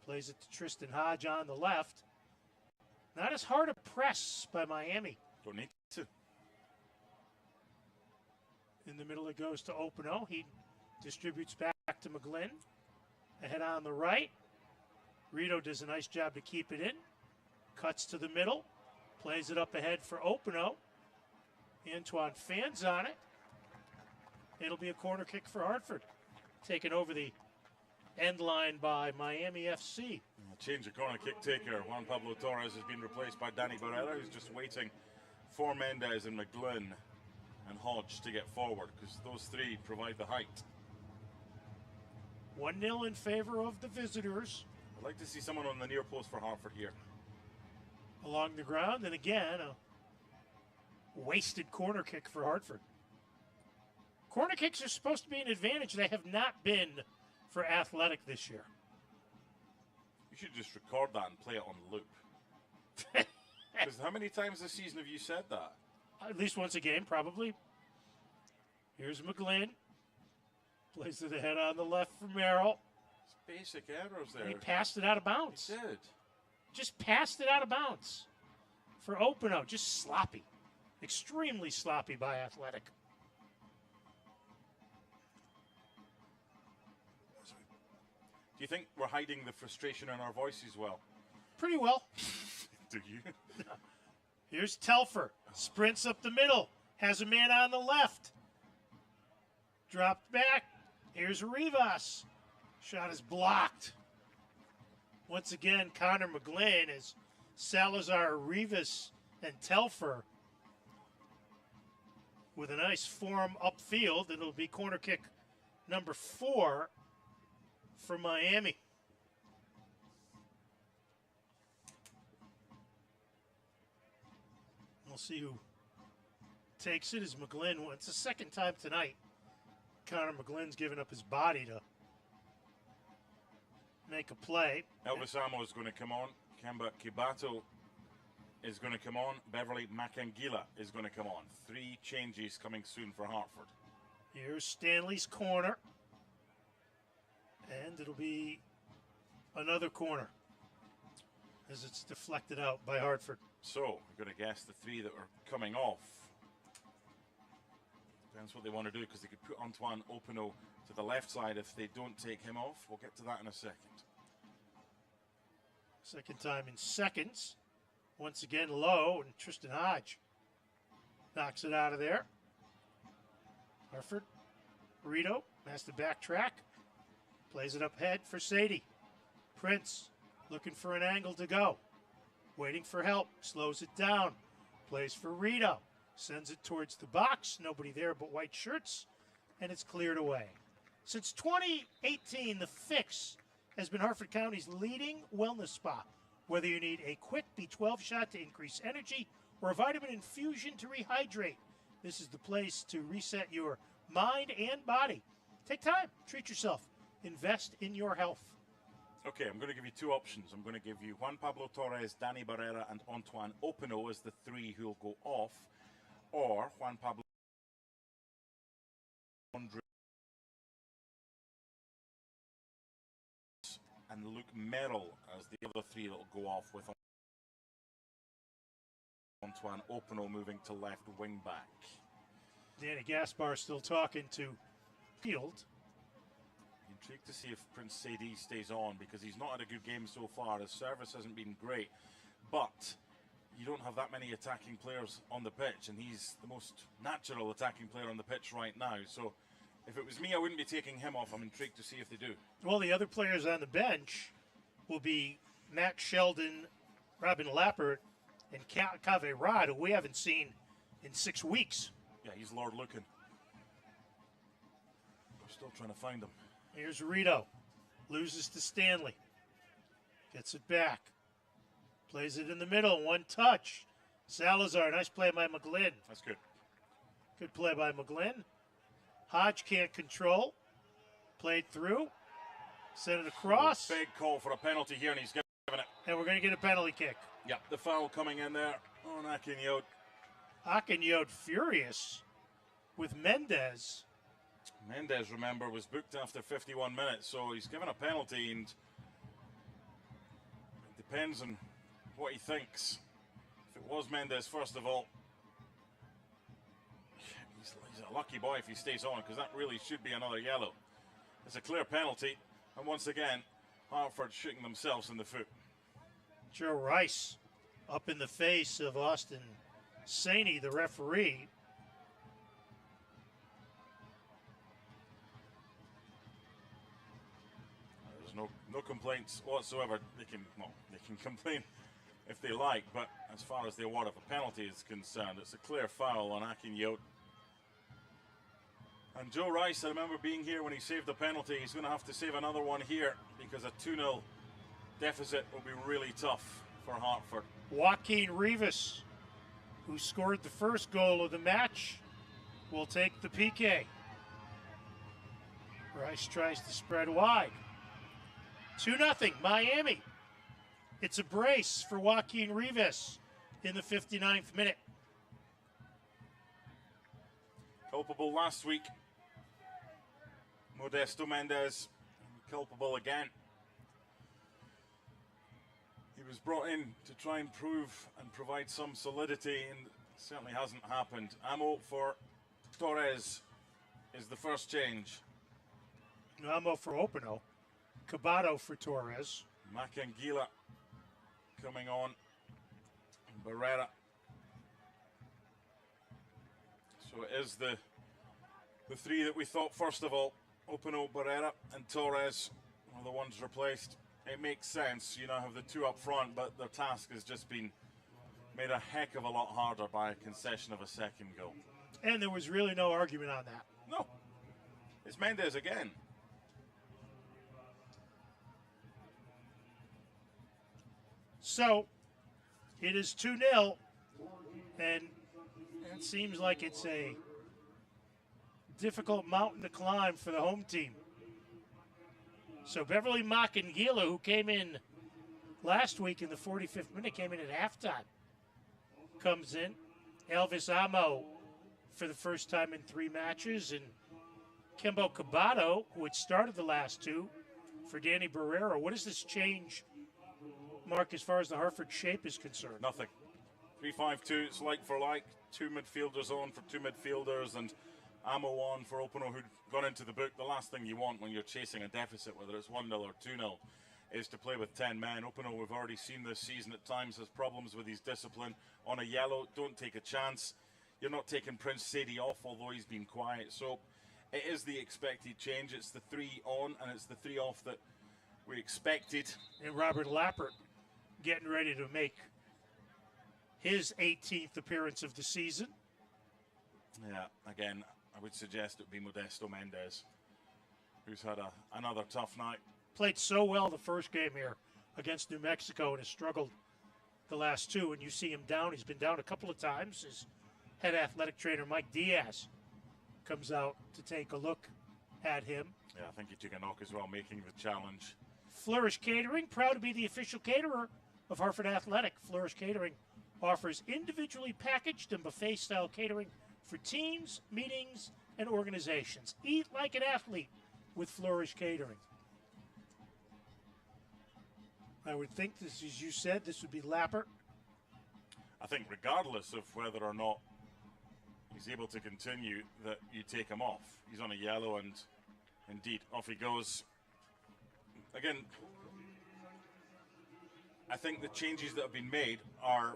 plays it to Tristan Hodge on the left. Not as hard a press by Miami. Don't need to. In the middle it goes to Openo. He distributes back to McGlynn. Ahead on the right. Rito does a nice job to keep it in. Cuts to the middle. Plays it up ahead for Openo. Antoine fans on it. It'll be a corner kick for Hartford. Taken over the end line by Miami FC. Change of corner kick taker. Juan Pablo Torres has been replaced by Danny Barrera, who's just waiting for Mendez and McGlynn and Hodge to get forward, because those 3 provide the height. 1-0 in favor of the visitors. I'd like to see someone on the near post for Hartford here. Along the ground, and again, a wasted corner kick for Hartford. Corner kicks are supposed to be an advantage. They have not been for Athletic this year. You should just record that and play it on loop. Because how many times this season have you said that? At least once a game, probably. Here's McGlynn. Plays to the head on the left for Merrill. It's basic errors there. He passed it out of bounds. He did. Just passed it out of bounds. For Openo, just sloppy. Extremely sloppy by Athletic. Do you think we're hiding the frustration in our voices well? Pretty well. Do you? Here's Telfer. Sprints up the middle. Has a man on the left. Dropped back. Here's Rivas. Shot is blocked. Once again, Connor McGlynn is Salazar, Rivas, and Telfer with a nice form upfield. It'll be corner kick number 4 for Miami. We'll see who takes it as McGlynn. It's the second time tonight Connor McGlynn's given up his body to make a play. Elvis Amo is going to come on. Kemba Kibato is going to come on. Beverly Makangila is going to come on. 3 changes coming soon for Hartford. Here's Stanley's corner. And it'll be another corner as it's deflected out by Hartford. So, we're going to guess the 3 that are coming off. Depends what they want to do, because they could put Antoine Openo to the left side if they don't take him off. We'll get to that in a second. Second time in seconds. Once again low, and Tristan Hodge knocks it out of there. Hartford, Rito has to backtrack. Plays it up head for Sadie. Prince looking for an angle to go. Waiting for help. Slows it down. Plays for Rito. Sends it towards the box. Nobody there but white shirts. And it's cleared away. Since 2018, the Fix has been Hartford County's leading wellness spa. Whether you need a quick B12 shot to increase energy or a vitamin infusion to rehydrate, this is the place to reset your mind and body. Take time. Treat yourself. Invest in your health. Okay, I'm going to give you 2 options. I'm going to give you Juan Pablo Torres, Danny Barrera, and Antoine Openo as the 3 who'll go off, or Juan Pablo and Luke Merrill as the other 3 that'll go off, with Antoine Openo moving to left wing back. Danny Gaspar still talking to Field. Intrigued to see if Prince Sadie stays on, because he's not had a good game so far. His service hasn't been great, but you don't have that many attacking players on the pitch, and he's the most natural attacking player on the pitch right now. So if it was me, I wouldn't be taking him off. I'm intrigued to see if they do. Well, the other players on the bench will be Matt Sheldon, Robin Lappert, and Cave Rod, who we haven't seen in 6 weeks. Yeah, he's Lord looking. We're still trying to find him. Here's Rito. Loses to Stanley. Gets it back. Plays it in the middle. 1 touch. Salazar. Nice play by McGlynn. That's good. Good play by McGlynn. Hodge can't control. Played through. Sent it across. Big call for a penalty here, and he's given it. And we're going to get a penalty kick. Yeah, the foul coming in there on Akinyot. Akinyot furious with Mendez. Mendez, remember, was booked after 51 minutes, so he's given a penalty, and it depends on what he thinks. If it was Mendez, first of all, he's a lucky boy if he stays on, because that really should be another yellow. It's a clear penalty, and once again, Hartford shooting themselves in the foot. Joe Rice up in the face of Austin Saney, the referee. No complaints whatsoever. They can complain if they like, but as far as the award of a penalty is concerned, it's a clear foul on Akinyot. And Joe Rice, I remember being here when he saved the penalty. He's going to have to save another one here, because a 2-0 deficit will be really tough for Hartford. Joaquin Rivas, who scored the first goal of the match, will take the PK. Rice tries to spread wide. 2-0 Miami. It's a brace for Joaquin Rivas in the 59th minute. Culpable last week. Modesto Mendez, culpable again. He was brought in to try and prove and provide some solidity, and certainly hasn't happened. Ammo for Torres is the first change. Ammo for Opino. Cabato for Torres. Macangila coming on. Barrera. So it is the three that we thought first of all. Opino, Barrera and Torres are the ones replaced. It makes sense. You now have the two up front, but their task has just been made a heck of a lot harder by a concession of a second goal. And there was really no argument on that. No. It's Mendez again. So, it is 2-0, and it seems like it's a difficult mountain to climb for the home team. So Beverly Macangila, who came in last week in the 45th minute, came in at halftime, comes in. Elvis Amo for the first time in 3 matches, and Kembo Cabato, who had started the last 2, for Danny Barrera. What does this change, Mark, as far as the Hartford shape is concerned? Nothing. 3-5-2, it's like for like. 2 midfielders on for 2 midfielders, and Amo on for Opino, who'd gone into the book. The last thing you want when you're chasing a deficit, whether it's 1-0 or 2-0, is to play with 10 men. Opino, we've already seen this season at times, has problems with his discipline. On a yellow, don't take a chance. You're not taking Prince Sadie off, although he's been quiet. So it is the expected change. It's the 3 on and it's the 3 off that we expected. And Robert Lappert getting ready to make his 18th appearance of the season. Yeah, again, I would suggest it would be Modesto Mendez, who's had another tough night. Played so well the first game here against New Mexico and has struggled the last 2. And you see him down. He's been down a couple of times. His head athletic trainer, Mike Diaz, comes out to take a look at him. Yeah, I think he took a knock as well, making the challenge. Flourish Catering, proud to be the official caterer of Hartford Athletic. Flourish Catering offers individually packaged and buffet-style catering for teams, meetings, and organizations. Eat like an athlete with Flourish Catering. I would think this, as you said, this would be Lappert. I think regardless of whether or not he's able to continue, that you take him off. He's on a yellow, and indeed, off he goes. Again, I think the changes that have been made are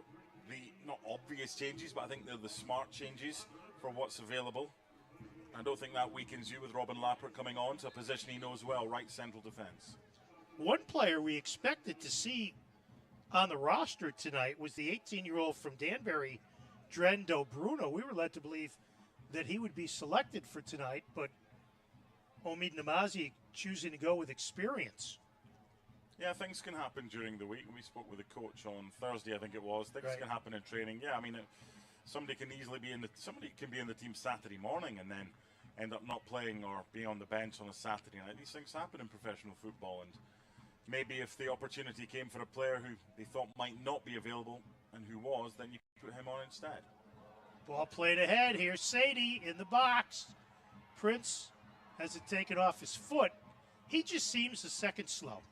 the not obvious changes, but I think they're the smart changes for what's available. I don't think that weakens you with Robin Lappert coming on to a position he knows well, right central defence. One player we expected to see on the roster tonight was the 18-year-old from Danbury, Drendo Bruno. We were led to believe that he would be selected for tonight, but Omid Namazi choosing to go with experience. Yeah, things can happen during the week. We spoke with the coach on Thursday, I think it was. Things can happen in training. Yeah, I mean, somebody can be in the team Saturday morning and then end up not playing or being on the bench on a Saturday night. These things happen in professional football, and maybe if the opportunity came for a player who they thought might not be available and who was, then you put him on instead. Ball played ahead. Here's Sadie in the box. Prince has it taken off his foot. He just seems a second slow.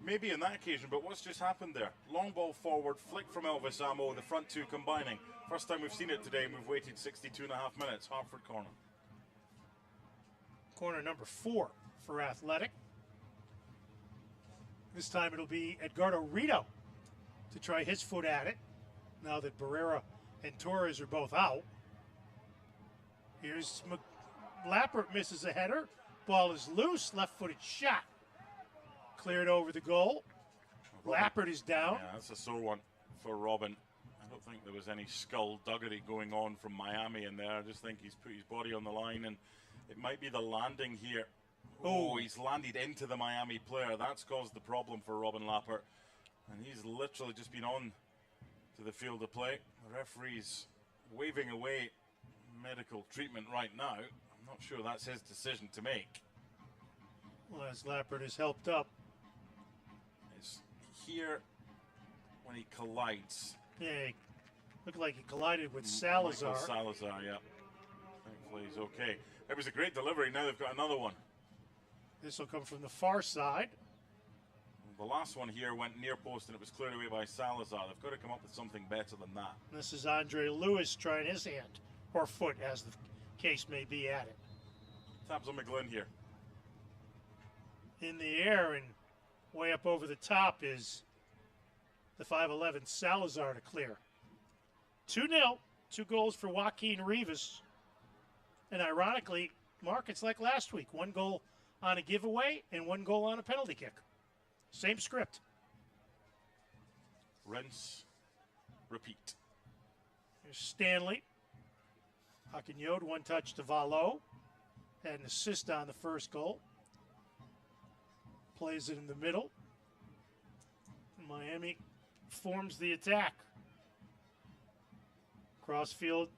Maybe in that occasion, but what's just happened there? Long ball forward, flick from Elvis Amo, the front 2 combining. First time we've seen it today, and we've waited 62.5 minutes. Hartford corner. Corner number 4 for Athletic. This time it'll be Edgardo Rito to try his foot at it, now that Barrera and Torres are both out. Here's Lappert, misses a header. Ball is loose, left-footed shot. Cleared over the goal. Lappert is down. Yeah, that's a sore one for Robin. I don't think there was any skullduggery going on from Miami in there. I just think he's put his body on the line, and it might be the landing here. Oh, he's landed into the Miami player. That's caused the problem for Robin Lappert. And he's literally just been on to the field of play. The referee's waving away medical treatment right now. I'm not sure that's his decision to make. Well, as Lappert is helped up. It's here when he collides. Yeah, looked like he collided with Salazar. Salazar, yeah. Plays okay. It was a great delivery. Now they've got another one. This will come from the far side. The last one here went near post and it was cleared away by Salazar. They've got to come up with something better than that. This is Andre Lewis trying his hand, or foot as the case may be, at it. Taps on McGlynn here. In the air and way up over the top is the 5'11" Salazar to clear. 2-0, 2 goals for Joaquin Rivas. And ironically, Mark, it's like last week. 1 goal on a giveaway and 1 goal on a penalty kick. Same script. Rinse, repeat. Here's Stanley. Akinyode, 1 touch to Valo. Had an assist on the first goal. Plays it in the middle. Miami forms the attack. Crossfield,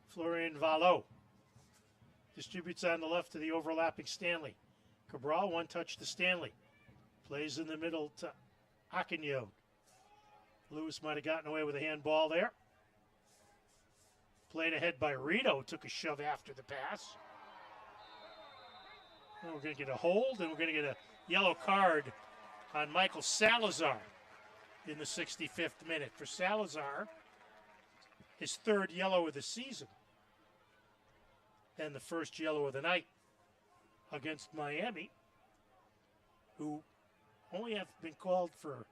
Florian Valo. Distributes on the left to the overlapping Stanley. Cabral, 1 touch to Stanley. Plays in the middle to Akinyode. Lewis might have gotten away with a handball there. Played ahead by Rito. Took a shove after the pass. And we're going to get a hold, and we're going to get a yellow card on Michael Salazar in the 65th minute. For Salazar, his 3rd yellow of the season. And the 1st yellow of the night against Miami, who only have been called for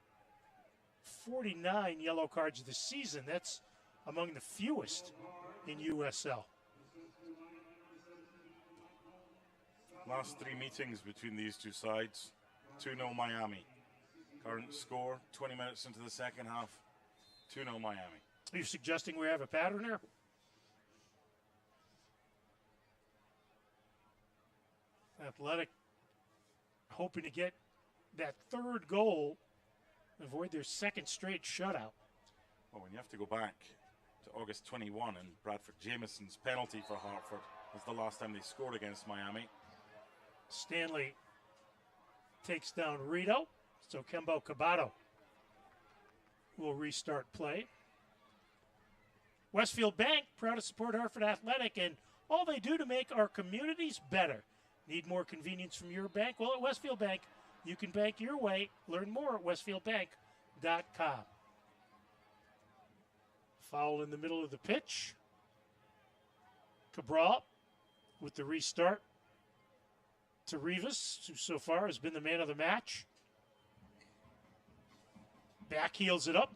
49 yellow cards this season. That's among the fewest in USL. Last 3 meetings between these two sides. 2-0 Miami. Current score, 20 minutes into the second half. 2-0 Miami. Are you suggesting we have a pattern here? Athletic hoping to get that 3rd goal, avoid their 2nd straight shutout. Well, when you have to go back to August 21 and Bradford Jameson's penalty for Hartford was the last time they scored against Miami. Stanley takes down Rito, so Kembo Cabato will restart play. Westfield Bank, proud to support Hartford Athletic and all they do to make our communities better. Need more convenience from your bank? Well, at Westfield Bank, you can bank your way. Learn more at westfieldbank.com. Foul in the middle of the pitch. Cabral with the restart to Rivas, who so far has been the man of the match. Back heels it up.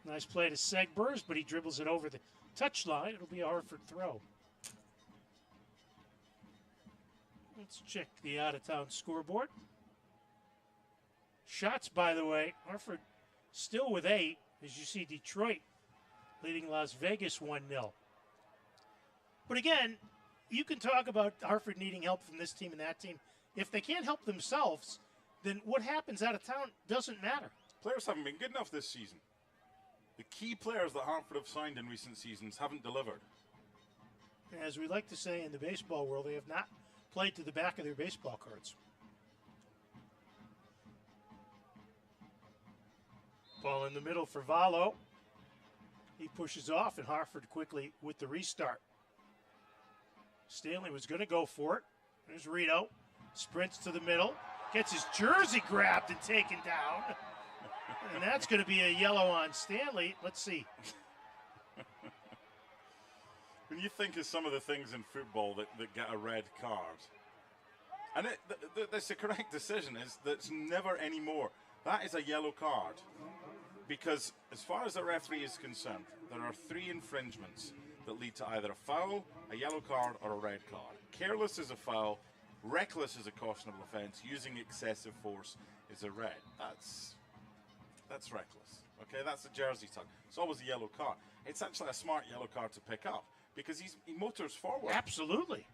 Nice play to Segbers, but he dribbles it over the touchline. It'll be a Hartford throw. Let's check the out-of-town scoreboard. Shots, by the way, Hartford still with 8, as you see Detroit leading Las Vegas 1-0. But again, you can talk about Hartford needing help from this team and that team. If they can't help themselves, then what happens out of town doesn't matter. Players haven't been good enough this season. The key players that Hartford have signed in recent seasons haven't delivered. As we like to say in the baseball world, they have not played to the back of their baseball cards. Ball in the middle for Valo. He pushes off, and Hartford quickly with the restart. Stanley was going to go for it. There's Rito. Sprints to the middle. Gets his jersey grabbed and taken down. And that's going to be a yellow on Stanley. Let's see. When you think of some of the things in football that get a red card, and that's the correct decision, is that's never anymore. That is a yellow card. Because as far as the referee is concerned, there are 3 infringements that lead to either a foul, a yellow card, or a red card. Careless is a foul, reckless is a cautionable offence, using excessive force is a red. That's reckless. Okay, that's a jersey tug. It's always a yellow card. It's actually a smart yellow card to pick up because he motors forward. Absolutely.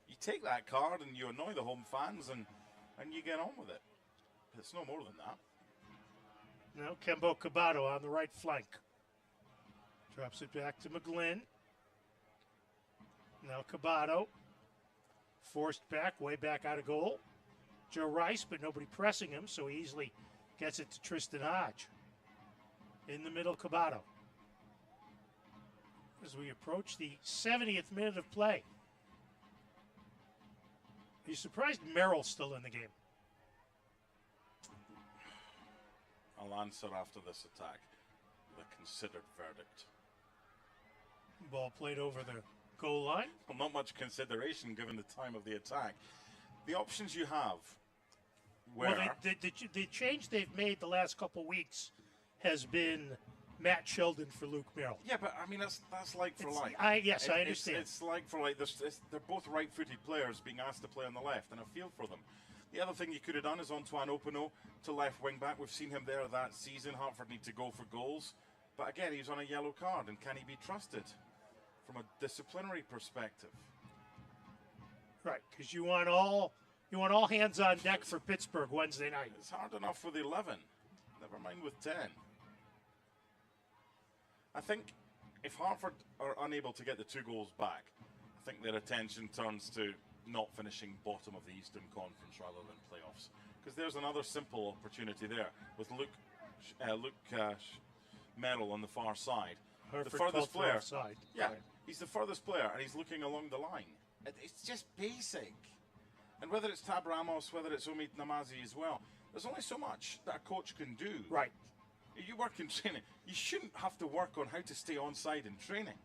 You take that card and you annoy the home fans and you get on with it. It's no more than that. Now Kembo Cabato on the right flank. Drops it back to McGlynn. Now Cabato. Forced back, way back out of goal. Joe Rice, but nobody pressing him, so he easily gets it to Tristan Hodge. In the middle, Cabato. as we approach the 70th minute of play. Are you surprised Merrill's still in the game? I'll answer after this attack. The considered verdict. Ball played over the goal line. Well, not much consideration given the time of the attack. The options you have were... Well, the change they've made the last couple weeks has been Matt Sheldon for Luke Merrill. Yeah, but I mean, that's like for like. Yes, I understand. It's like for like. They're both right-footed players being asked to play on the left, and I feel for them. The other thing you could have done is Antoine Opino to left wing back. We've seen him there that season. Hartford need to go for goals. But again, he's on a yellow card, and can he be trusted from a disciplinary perspective? Right, because you want all hands on deck for Pittsburgh Wednesday night. It's hard enough with 11. Never mind with 10. I think if Hartford are unable to get the 2 goals back, I think their attention turns to not finishing bottom of the Eastern Conference rather than playoffs. Because there's another simple opportunity there with Luke Merrill on the far side. Hartford the furthest player. Side. Yeah, right. He's the furthest player and he's looking along the line. It's just basic. And whether it's Tab Ramos, whether it's Omid Namazi as well, there's only so much that a coach can do. Right. You work in training. You shouldn't have to work on how to stay onside in training.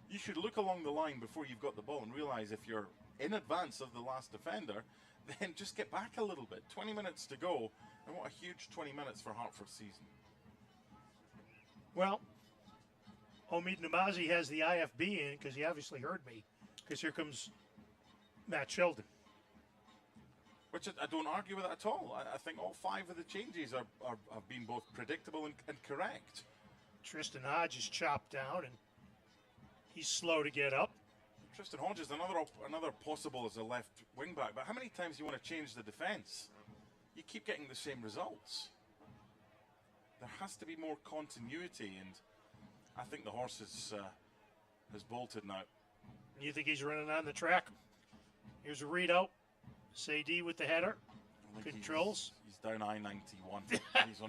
You should look along the line before you've got the ball and realize if you're in advance of the last defender, then just get back a little bit. 20 minutes to go, and what a huge 20 minutes for Hartford's season. Well, Omid Namazi has the IFB in because he obviously heard me, because here comes Matt Sheldon. Which I don't argue with that at all. I think all 5 of the changes have been both predictable and correct. Tristan Hodge is chopped down, and he's slow to get up. Tristan Hodge is another possible as a left wing back, but how many times do you want to change the defence? You keep getting the same results. There has to be more continuity, and I think the horse has bolted now. You think he's running on the track? Here's a readout. Sadie with the header. Controls. He's down I-91. he's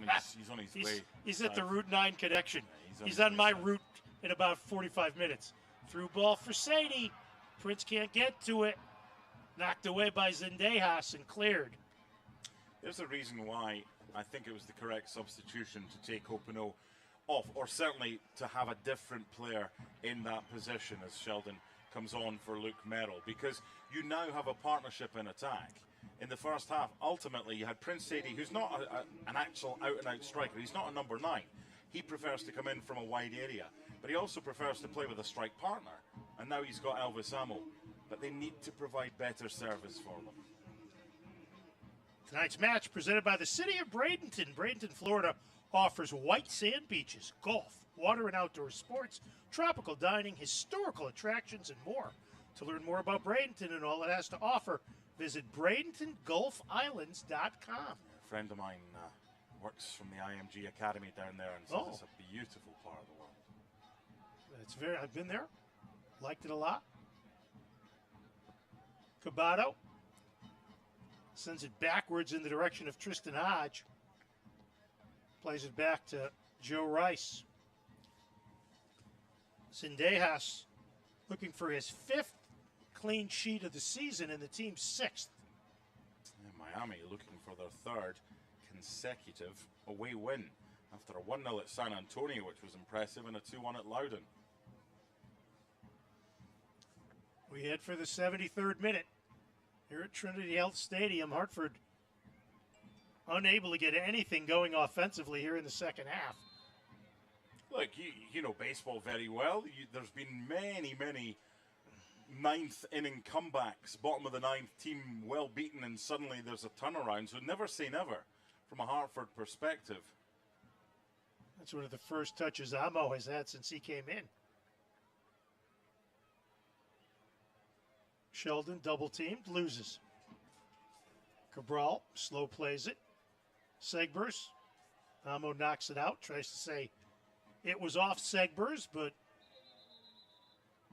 on his way. He's at the Route 9 connection. Yeah, he's on my route in about 45 minutes. Through ball for Sadie. Prince can't get to it. Knocked away by Zendejas and cleared. There's a reason why I think it was the correct substitution to take Opino off, or certainly to have a different player in that position as Sheldon comes on for Luke Merrill, because you now have a partnership in attack. In the first half, ultimately, you had Prince Sadie, who's not an actual out-and-out striker. He's not a number 9. He prefers to come in from a wide area, but he also prefers to play with a strike partner. And now he's got Elvis Amo, but they need to provide better service for them. Tonight's match presented by the City of Bradenton. Bradenton, Florida offers white sand beaches, golf, water and outdoor sports, tropical dining, historical attractions, and more. To learn more about Bradenton and all it has to offer, visit BradentonGolfIslands.com. A friend of mine works from the IMG Academy down there and says it's a beautiful part of the world. I've been there, liked it a lot. Cabato sends it backwards in the direction of Tristan Hodge. Plays it back to Joe Rice. Zendejas looking for his 5th clean sheet of the season and the team's 6th. And Miami looking for their 3rd consecutive away win after a 1-0 at San Antonio, which was impressive, and a 2-1 at Loudoun. We head for the 73rd minute here at Trinity Health Stadium. Hartford unable to get anything going offensively here in the second half. Look, you know baseball very well. There's been many 9th inning comebacks, bottom of the 9th, team well beaten, and suddenly there's a turnaround. So never say never from a Hartford perspective. That's one of the first touches Amo has had since he came in. Sheldon double teamed, loses. Cabral slow plays it. Segbers, Amo knocks it out, tries to say it was off Segbers, but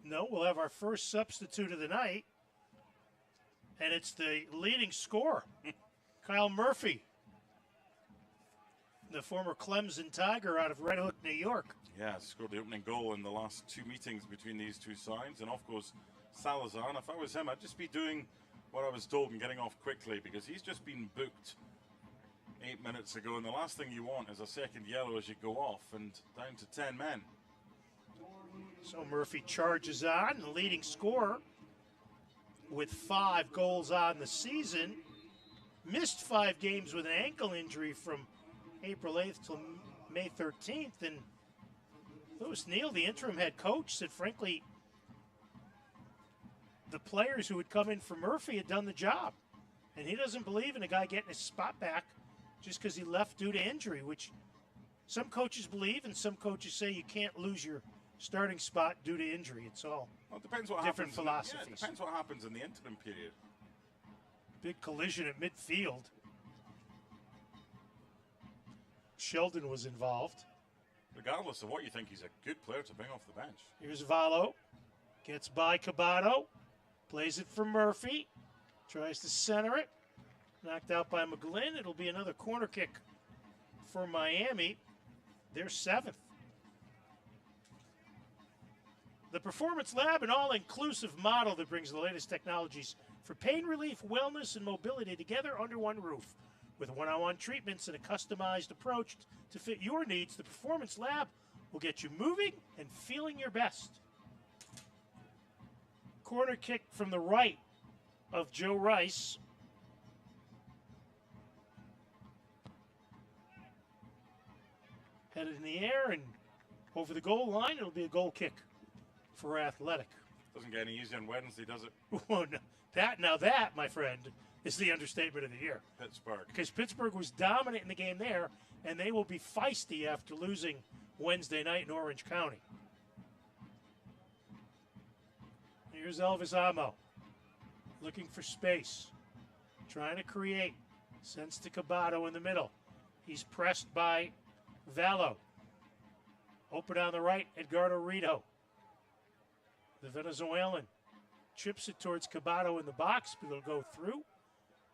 no, we'll have our first substitute of the night. And it's the leading scorer, Kyle Murphy, the former Clemson Tiger out of Red Hook, New York. Yeah, scored the opening goal in the last 2 meetings between these two sides. And off goes Salazar. And if I was him, I'd just be doing what I was told and getting off quickly, because he's just been booked 8 minutes ago. And the last thing you want is a second yellow as you go off and down to 10 men. So Murphy charges on, the leading scorer with 5 goals on the season. Missed 5 games with an ankle injury from April 8th till May 13th. And Lewis Neal, the interim head coach, said, frankly, the players who had come in for Murphy had done the job. And he doesn't believe in a guy getting his spot back just because he left due to injury, which some coaches believe, and some coaches say you can't lose your starting spot due to injury. It's all it depends what different happens. philosophies. Yeah, it depends what happens in the interim period. Big collision at midfield. Sheldon was involved. Regardless of what you think, he's a good player to bring off the bench. Here's Valo. Gets by Cabato. Plays it for Murphy. Tries to center it. Knocked out by McGlynn. It'll be another corner kick for Miami. They're 7th. The Performance Lab, an all-inclusive model that brings the latest technologies for pain relief, wellness, and mobility together under one roof. With one-on-one treatments and a customized approach to fit your needs, the Performance Lab will get you moving and feeling your best. Corner kick from the right of Joe Rice. Headed in the air and over the goal line. It'll be a goal kick for Athletic. Doesn't get any easier on Wednesday, does it? Oh, no. That, my friend, is the understatement of the year. Pittsburgh. Because Pittsburgh was dominant in the game there, and they will be feisty after losing Wednesday night in Orange County. Here's Elvis Amo, looking for space, trying to create. Sends to Cabato in the middle. He's pressed by Valo. Open on the right, Edgardo Rito. The Venezuelan chips it towards Cabato in the box, but it'll go through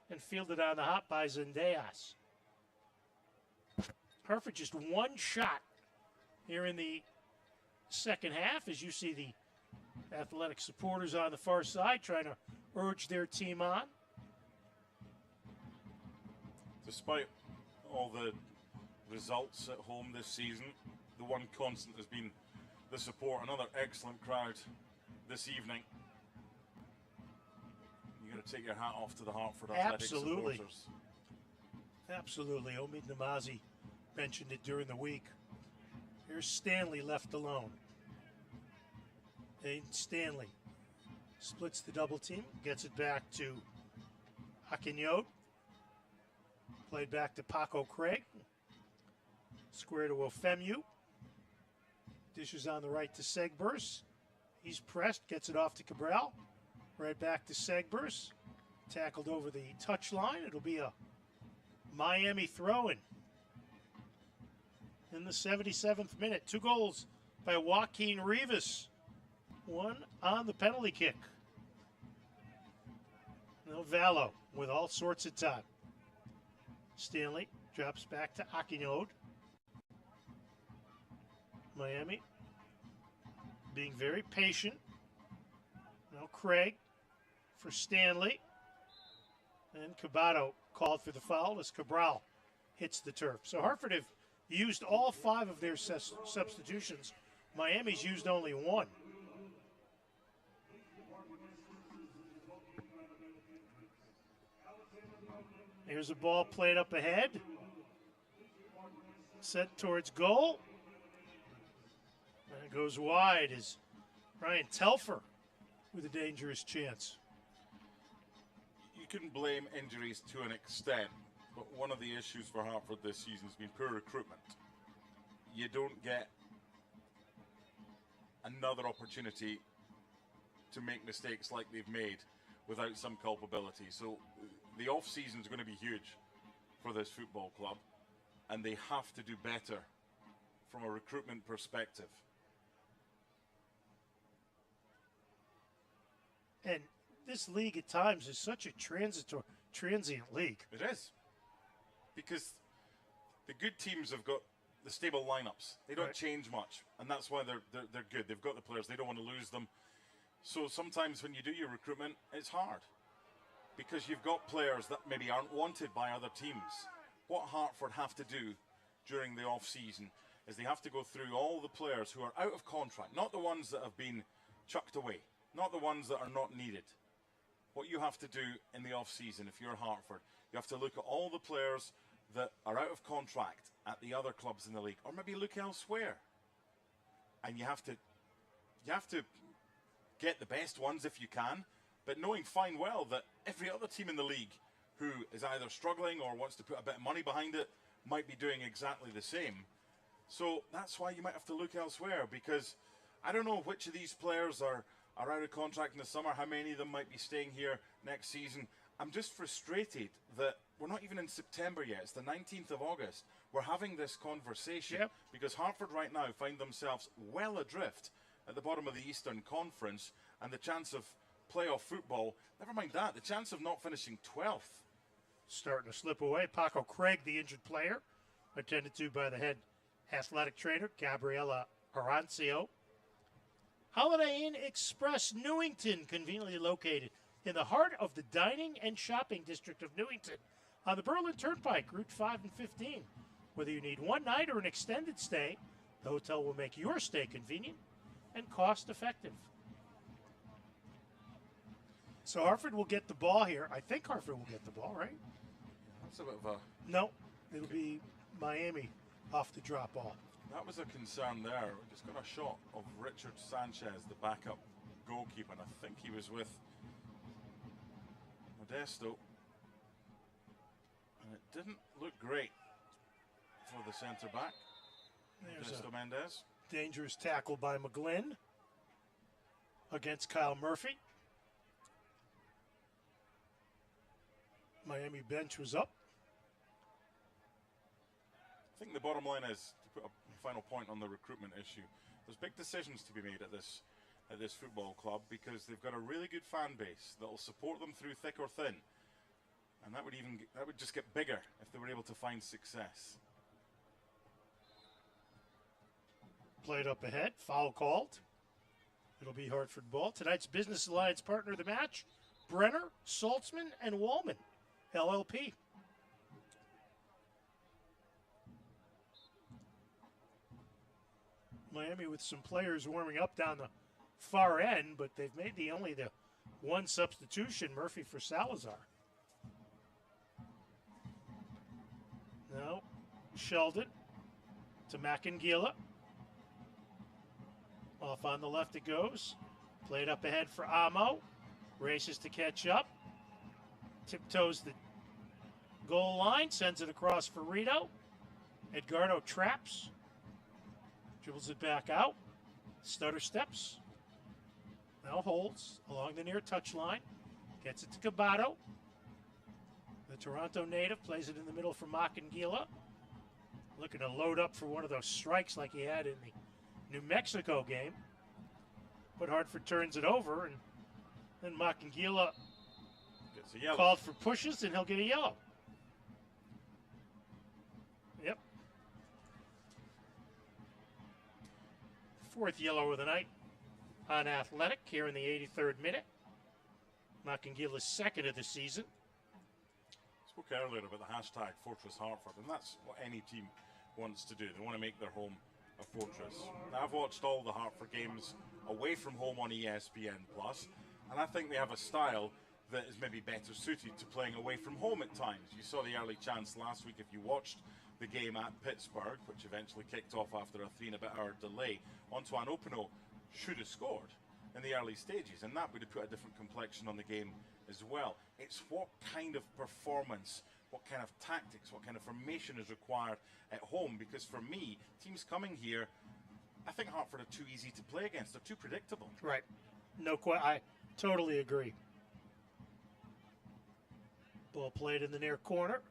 and fielded on the hop by Zendejas. Hartford just one shot here in the second half, as you see the Athletic supporters on the far side trying to urge their team on. Despite all the results at home this season, the one constant has been the support. Another excellent crowd this evening. You're going to take your hat off to the Hartford Athletic supporters. Absolutely. Omid Namazi mentioned it during the week. Here's Stanley left alone. And Stanley splits the double team, gets it back to Akinyot. Played back to Paco Craig. Square to Ofemu. Dishes on the right to Segbers. He's pressed, gets it off to Cabral. Right back to Segbers. Tackled over the touchline. It'll be a Miami throw-in in the 77th minute. 2 goals by Joaquin Rivas. 1 on the penalty kick. Now Valo with all sorts of time. Stanley drops back to Akinyot. Miami being very patient. Now Craig for Stanley. And Cabato called for the foul as Cabral hits the turf. So Hartford have used all 5 of their substitutions. Miami's used only 1. Here's a ball played up ahead. Set towards goal. And it goes wide as Ryan Telfer with a dangerous chance. You can blame injuries to an extent, but one of the issues for Hartford this season has been poor recruitment. You don't get another opportunity to make mistakes like they've made without some culpability. So the off-season is going to be huge for this football club, and they have to do better from a recruitment perspective. And this league at times is such a transient league. It is. Because the good teams have got the stable lineups. They don't Right. change much, and that's why they're good. They've got the players. They don't want to lose them. So sometimes when you do your recruitment, it's hard because you've got players that maybe aren't wanted by other teams. What Hartford have to do during the off-season is they have to go through all the players who are out of contract, not the ones that have been chucked away, not the ones that are not needed. What you have to do in the off-season, if you're Hartford, you have to look at all the players that are out of contract at the other clubs in the league, or maybe look elsewhere. And you have to get the best ones if you can, but knowing fine well that every other team in the league who is either struggling or wants to put a bit of money behind it might be doing exactly the same. So that's why you might have to look elsewhere, because I don't know which of these players are out of contract in the summer, how many of them might be staying here next season. I'm just frustrated that we're not even in September yet. It's the 19th of August. We're having this conversation because Hartford right now find themselves well adrift at the bottom of the Eastern Conference, and the chance of playoff football, never mind that, the chance of not finishing 12th. Starting to slip away. Paco Craig, the injured player, attended to by the head athletic trainer, Gabriela Arancio. Holiday Inn Express Newington, conveniently located in the heart of the dining and shopping district of Newington on the Berlin Turnpike, Route 5 and 15. Whether you need one night or an extended stay, the hotel will make your stay convenient and cost-effective. So Hartford will get the ball here. I think Hartford will get the ball, right? That's a bit of a... No, it'll be Miami off the drop ball. That was a concern there. We just got a shot of Richard Sanchez, the backup goalkeeper, and I think he was with Modesto. And it didn't look great for the centre-back, Modesto Mendez. Dangerous tackle by McGlynn against Kyle Murphy. Miami bench was up. I think the bottom line is, to put a final point on the recruitment issue, there's big decisions to be made at this football club, because they've got a really good fan base that will support them through thick or thin, and that would just get bigger if they were able to find success. Played up ahead, foul called. It'll be Hartford ball. Tonight's Business Alliance partner of the match, Brenner, Saltzman, and Wallman, LLP. Miami with some players warming up down the far end, but they've made only the one substitution, Murphy for Salazar. Now, Sheldon to Macangila. Off on the left it goes. Played up ahead for Amo. Races to catch up. Tiptoes the goal line. Sends it across for Rito. Edgardo traps. Dribbles it back out. Stutter steps. Now holds along the near touchline. Gets it to Cabato. The Toronto native plays it in the middle for Macangila. Looking to load up for one of those strikes like he had in the New Mexico game. But Hartford turns it over, and then Macangila Gets a yellow. called for pushes, and he'll get a yellow. Yep. Fourth yellow of the night on Athletic here in the 83rd minute. Macangila's second of the season. Spoke earlier about the hashtag Fortress Hartford, and that's what any team wants to do. They want to make their home a fortress. Now, I've watched all the Hartford games away from home on ESPN+, and I think they have a style that is maybe better suited to playing away from home at times. You saw the early chance last week if you watched the game at Pittsburgh, which eventually kicked off after a 3-and-a-bit-hour delay. Antoine Opino should have scored in the early stages, and that would have put a different complexion on the game as well. It's what kind of performance, what kind of tactics, what kind of formation is required at home, because for me, teams coming here, I think Hartford are too easy to play against. They're too predictable. Right. No question. I totally agree. Ball played in the near corner.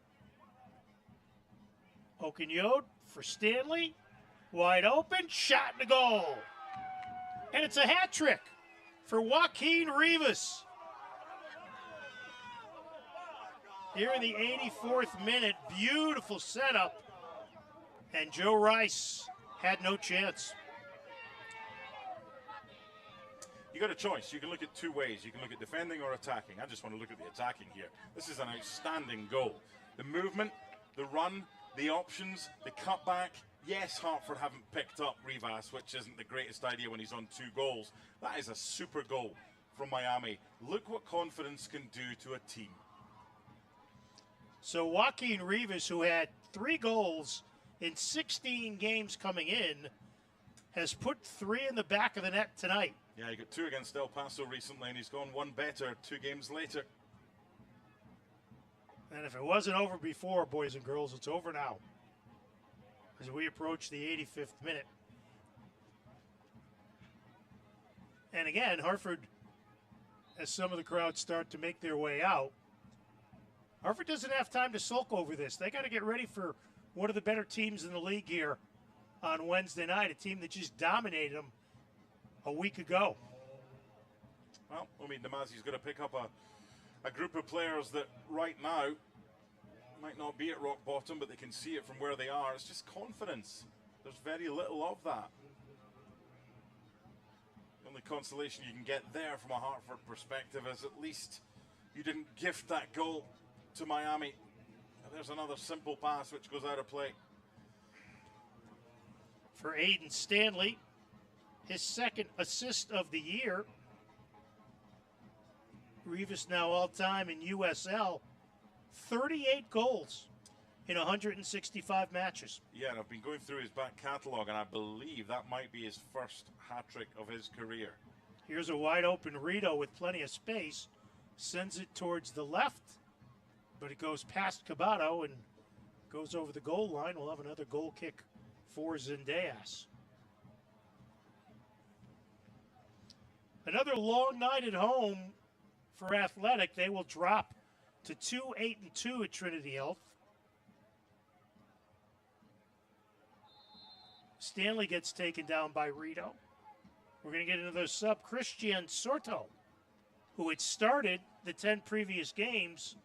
Okinyode for Stanley. Wide open. Shot and a goal. And it's a hat trick for Joaquin Rivas. Here in the 84th minute. Beautiful setup. And Joe Rice had no chance. You got a choice. You can look at two ways. You can look at defending or attacking. I just want to look at the attacking here. This is an outstanding goal. The movement, the run, the options, the cutback. Yes, Hartford haven't picked up Rivas, which isn't the greatest idea when he's on 2 goals. That is a super goal from Miami. Look what confidence can do to a team. So Joaquin Rivas, who had 3 goals in 16 games coming in, has put 3 in the back of the net tonight. Yeah, he got 2 against El Paso recently, and he's gone 1 better 2 games later. And if it wasn't over before, boys and girls, it's over now as we approach the 85th minute. And again, Hartford, as some of the crowd start to make their way out, Hartford doesn't have time to sulk over this. They got to get ready for one of the better teams in the league here on Wednesday night, a team that just dominated them a week ago. Well, I mean, Damazi's going to pick up a group of players that right now might not be at rock bottom, but they can see it from where they are. It's just confidence. There's very little of that. The only consolation you can get there from a Hartford perspective is at least you didn't gift that goal to Miami. There's another simple pass which goes out of play. For Aiden Stanley, his 2nd assist of the year. Rivas now all-time in USL, 38 goals in 165 matches. Yeah, and I've been going through his back catalogue, and I believe that might be his first hat-trick of his career. Here's a wide-open Rito with plenty of space. Sends it towards the left, but it goes past Cabato and goes over the goal line. We'll have another goal kick for Zendejas. Another long night at home for Athletic. They will drop to 2-8-2 at Trinity Health. Stanley gets taken down by Rito. We're going to get into the sub, Christian Sorto, who had started the 10 previous games,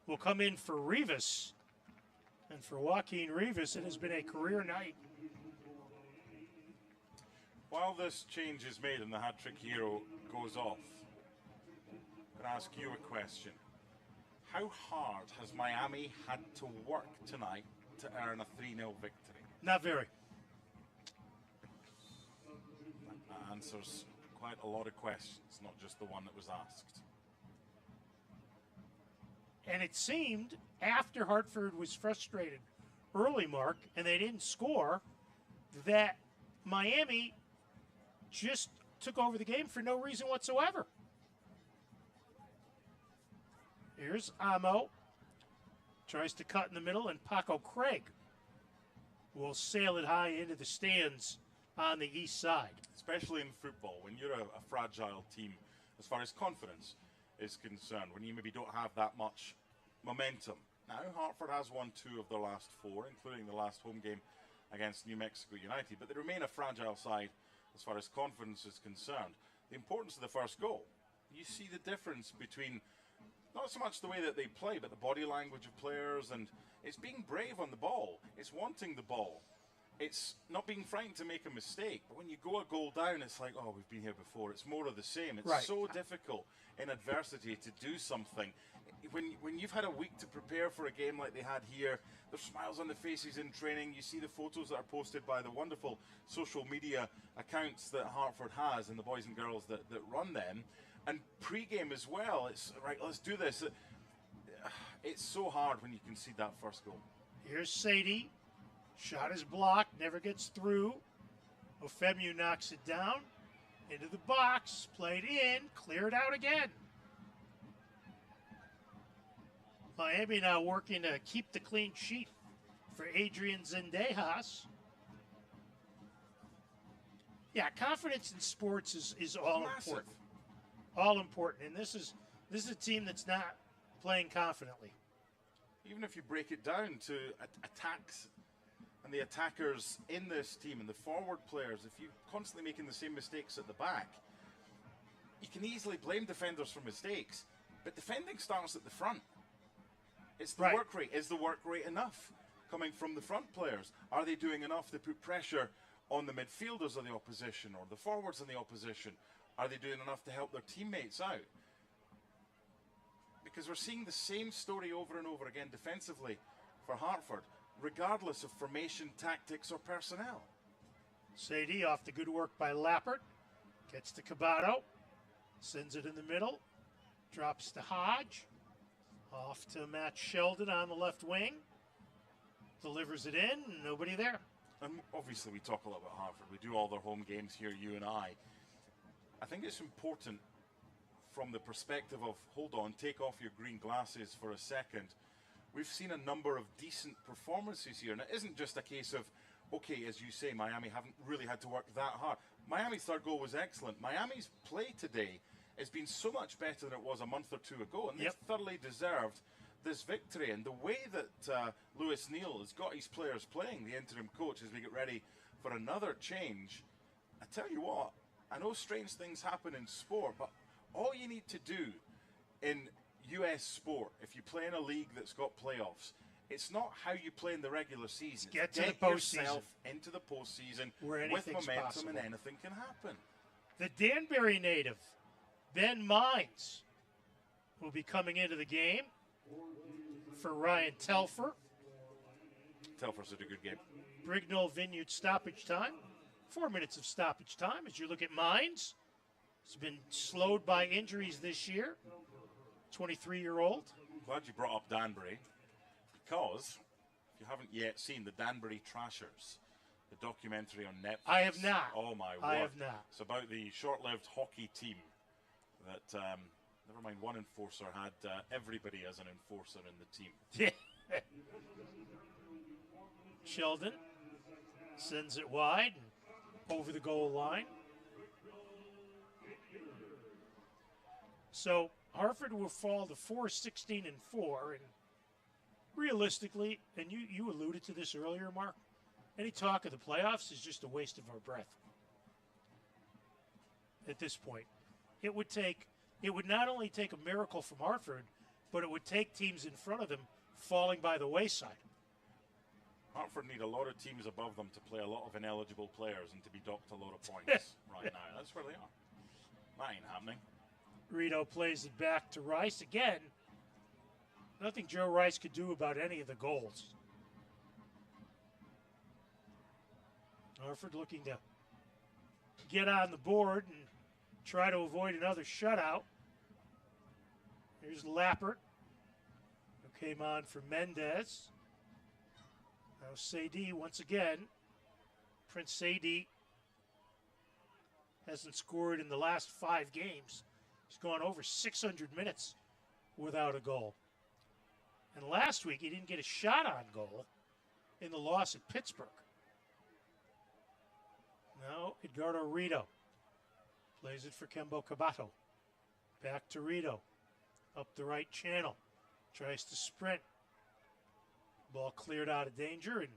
will come in for Rivas. And for Joaquin Rivas, it has been a career night. While this change is made and the hat-trick hero goes off, I'm going to ask you a question. How hard has Miami had to work tonight to earn a 3-0 victory? Not very. That answers quite a lot of questions, not just the one that was asked. And it seemed after Hartford was frustrated early, Mark, and they didn't score, that Miami just took over the game for no reason whatsoever. Here's Amo. Tries to cut in the middle, and Paco Craig will sail it high into the stands on the east side. Especially in football, when you're a fragile team as far as confidence is concerned, when you maybe don't have that much momentum. Now, Hartford has won 2 of their last 4, including the last home game against New Mexico United, but they remain a fragile side as far as confidence is concerned. The importance of the first goal. You see the difference between not so much the way that they play, but the body language of players, and it's being brave on the ball. It's wanting the ball. It's not being frightened to make a mistake. But when you go a goal down, it's like, oh, we've been here before. It's more of the same. It's right. So difficult in adversity to do something. When you've had a week to prepare for a game like they had here, there's smiles on the faces in training. You see the photos that are posted by the wonderful social media accounts that Hartford has and the boys and girls that run them. And pre-game as well, it's right, let's do this. It's so hard when you concede that first goal. Here's Sadie. Shot is blocked, never gets through. Ofemu knocks it down into the box, played in, cleared out again. Miami now working to keep the clean sheet for Adrian Zendejas. Yeah, confidence in sports is all Massive. important. All important. And this is a team that's not playing confidently. Even if you break it down to attacks and the attackers in this team and the forward players, if you're constantly making the same mistakes at the back, you can easily blame defenders for mistakes, but defending starts at the front. It's the right. work rate. Is the work rate enough? coming from the front players? Are they doing enough to put pressure on the midfielders of the opposition or the forwards of the opposition? Are they doing enough to help their teammates out? Because we're seeing the same story over and over again defensively for Hartford, regardless of formation, tactics, or personnel. Sadie off the good work by Lappert. Gets to Cabato. Sends it in the middle. Drops to Hodge. Off to Matt Sheldon on the left wing. Delivers it in. Nobody there. And obviously we talk a lot about Hartford. We do all their home games here, you and I. I think it's important from the perspective of, hold on, take off your green glasses for a second. We've seen a number of decent performances here. And it isn't just a case of, okay, as you say, Miami haven't really had to work that hard. Miami's third goal was excellent. Miami's play today has been so much better than it was a month or two ago. And they've thoroughly deserved this victory. And the way that Lewis Neal has got his players playing, the interim coach, as we get ready for another change, I tell you what, I know strange things happen in sport, but all you need to do in US sport, if you play in a league that's got playoffs, it's not how you play in the regular season. Get to get the postseason. Yourself into the postseason where with momentum possible. and anything can happen. The Danbury native, Ben Mines, will be coming into the game for Ryan Telfer. Telfer's had a good game. Brignall Vineyard stoppage time. 4 minutes of stoppage time as you look at Mines. He's been slowed by injuries this year. 23-year-old. Glad you brought up Danbury, because if you haven't yet seen the Danbury Trashers, the documentary on Netflix. I have not. Oh my word. I have not. It's about the short-lived hockey team that, never mind one enforcer, had everybody as an enforcer in the team. Sheldon sends it wide and over the goal line. So Hartford will fall to 4-16-4, and realistically, and you alluded to this earlier, Mark, any talk of the playoffs is just a waste of our breath at this point. It would not only take a miracle from Hartford, but it would take teams in front of them falling by the wayside. Hartford need a lot of teams above them to play a lot of ineligible players and to be docked a lot of points right now. That's where they are. That ain't happening. Rito plays it back to Rice. Again, nothing Joe Rice could do about any of the goals. Hartford looking to get on the board and try to avoid another shutout. Here's Lappert, who came on for Mendez. Now Sadie once again. Prince Sadie hasn't scored in the last 5 games. He's gone over 600 minutes without a goal. And last week he didn't get a shot on goal in the loss at Pittsburgh. Now Edgardo Rito plays it for Kembo Cabato. Back to Rito. Up the right channel. Tries to sprint. Ball cleared out of danger, and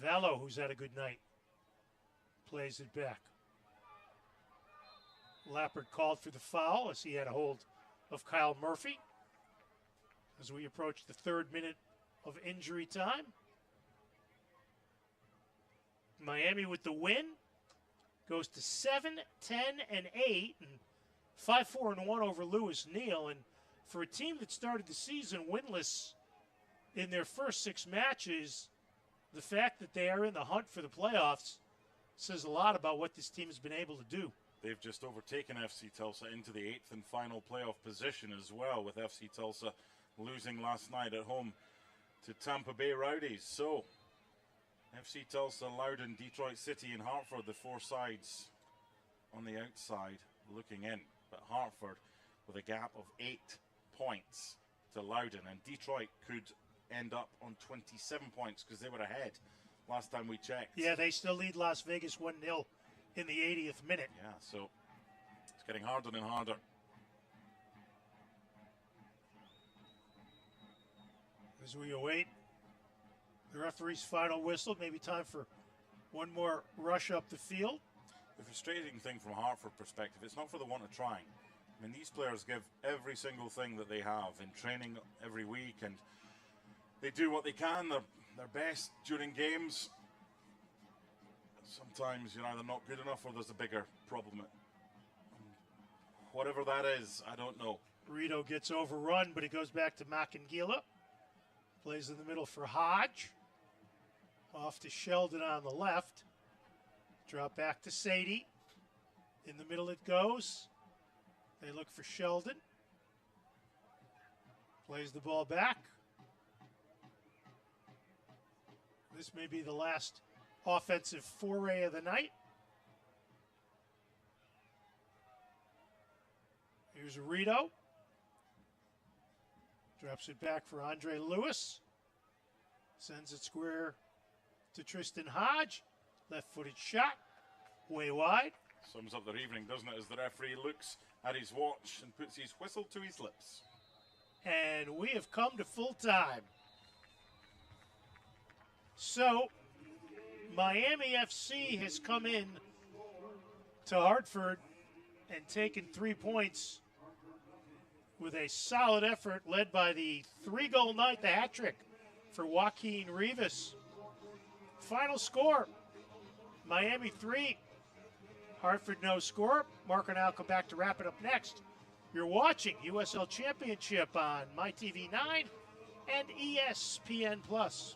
Vallo, who's had a good night, plays it back. Lappert called for the foul as he had a hold of Kyle Murphy. As we approach the 3rd minute of injury time. Miami with the win goes to 7-10-8 and 5-4-1 over Lewis Neal. And for a team that started the season winless in their first 6 matches, the fact that they are in the hunt for the playoffs says a lot about what this team has been able to do. They've just overtaken FC Tulsa into the 8th and final playoff position as well, with FC Tulsa losing last night at home to Tampa Bay Rowdies. So, FC Tulsa, Loudoun, Detroit City, and Hartford, the 4 sides on the outside looking in. But Hartford with a gap of 8 points to Loudoun, and Detroit could end up on 27 points because they were ahead last time we checked. Yeah, they still lead Las Vegas 1-0 in the 80th minute. Yeah, so it's getting harder and harder. As we await the referee's final whistle, maybe time for one more rush up the field. The frustrating thing from a Hartford perspective, it's not for the want of trying. I mean, these players give every single thing that they have in training every week, and they do what they can. They're their best during games. Sometimes you're either not good enough or there's a bigger problem. Whatever that is, I don't know. Rito gets overrun, but he goes back to Makangila. Plays in the middle for Hodge. Off to Sheldon on the left. Drop back to Sadie. In the middle it goes. They look for Sheldon. Plays the ball back. This may be the last offensive foray of the night. Here's Rito. Drops it back for Andre Lewis. Sends it square to Tristan Hodge. Left-footed shot. Way wide. Sums up their evening, doesn't it, as the referee looks at his watch and puts his whistle to his lips. And we have come to full time. So, Miami FC has come in to Hartford and taken 3 points with a solid effort led by the 3-goal night, the hat trick for Joaquin Rivas. Final score, Miami 3, Hartford no score. Mark and I will come back to wrap it up next. You're watching USL Championship on MyTV 9 and ESPN+.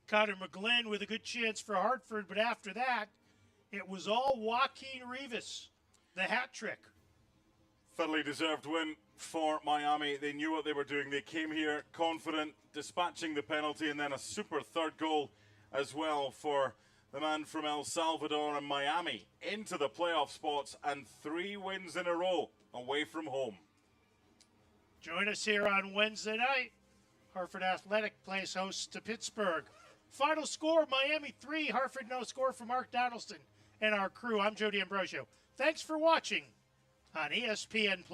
Connor McGlynn with a good chance for Hartford, but after that, it was all Joaquin Rivas, the hat trick. Thoroughly deserved win for Miami. They knew what they were doing. They came here confident, dispatching the penalty, and then a super third goal as well for the man from El Salvador, and Miami into the playoff spots and 3 wins in a row away from home. Join us here on Wednesday night. Hartford Athletic plays host to Pittsburgh. Final score, Miami 3, Hartford no score for Mark Donaldson and our crew. I'm Jody Ambrosio. Thanks for watching on ESPN+.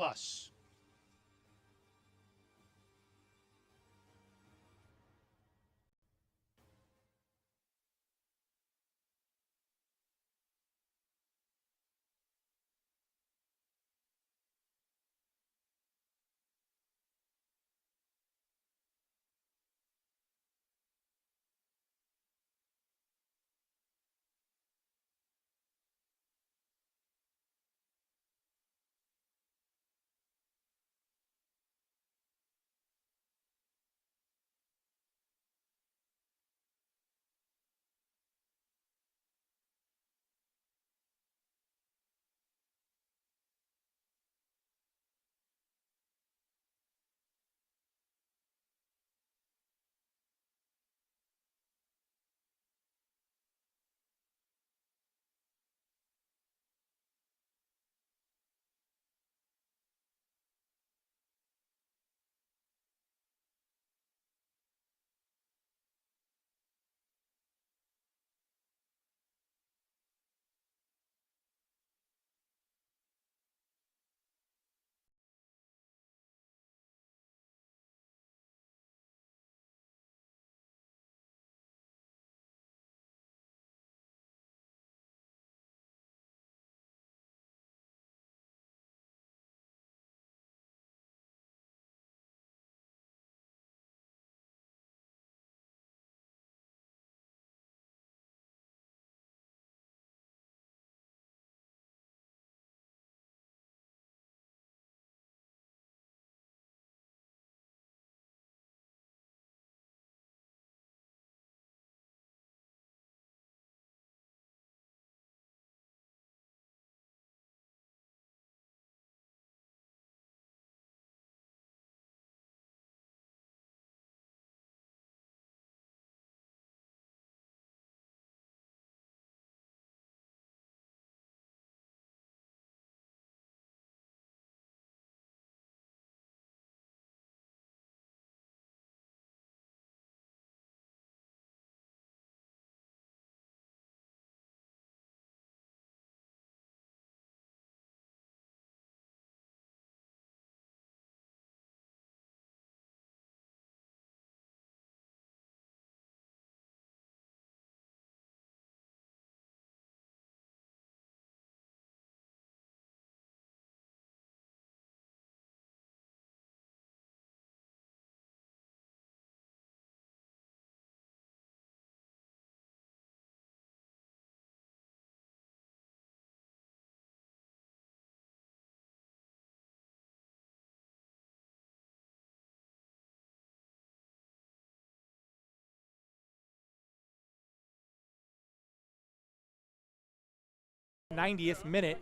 90th minute,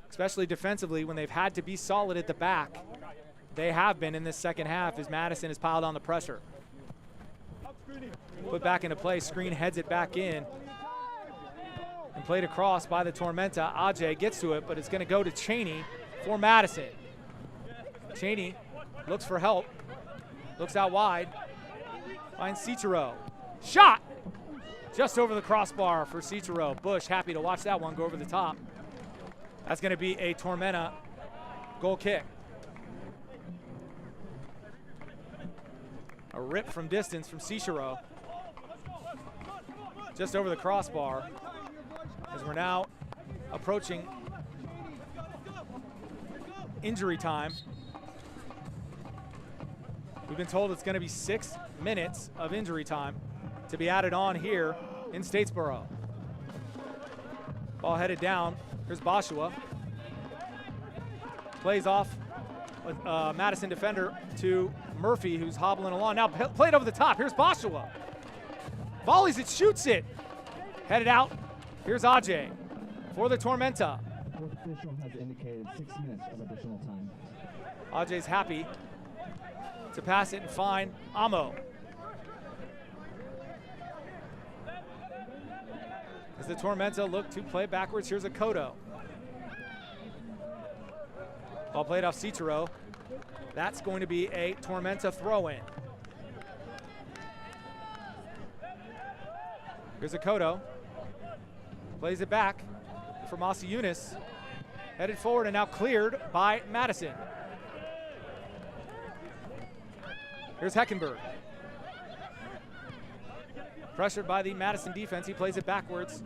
especially defensively when they've had to be solid at the back. They have been in this second half as Madison has piled on the pressure. Put back into play, screen heads it back in. And played across by the Tormenta. Ajay gets to it, but it's gonna go to Cheney for Madison. Cheney looks for help, looks out wide, finds Cichero. Shot! Just over the crossbar for Cichero. Bush happy to watch that one go over the top. That's gonna be a Tormenta goal kick. A rip from distance from Cichero. Just over the crossbar as we're now approaching injury time. We've been told it's going to be 6 minutes of injury time to be added on here in Statesboro. Ball headed down. Here's Boshua. Plays off Madison defender to Murphy, who's hobbling along. Now played over the top. Here's Boshua. Volleys it, shoots it. Headed out. Here's Ajay for the Tormenta. Fourth official has indicated 6 minutes of additional time. Ajay's happy to pass it and find Amo. As the Tormenta look to play backwards, here's Akoto. Ball played off Cichero. That's going to be a Tormenta throw-in. Here's Akoto. Plays it back for Masi Yunus. Headed forward and now cleared by Madison. Here's Heckenberg. Pressured by the Madison defense, he plays it backwards.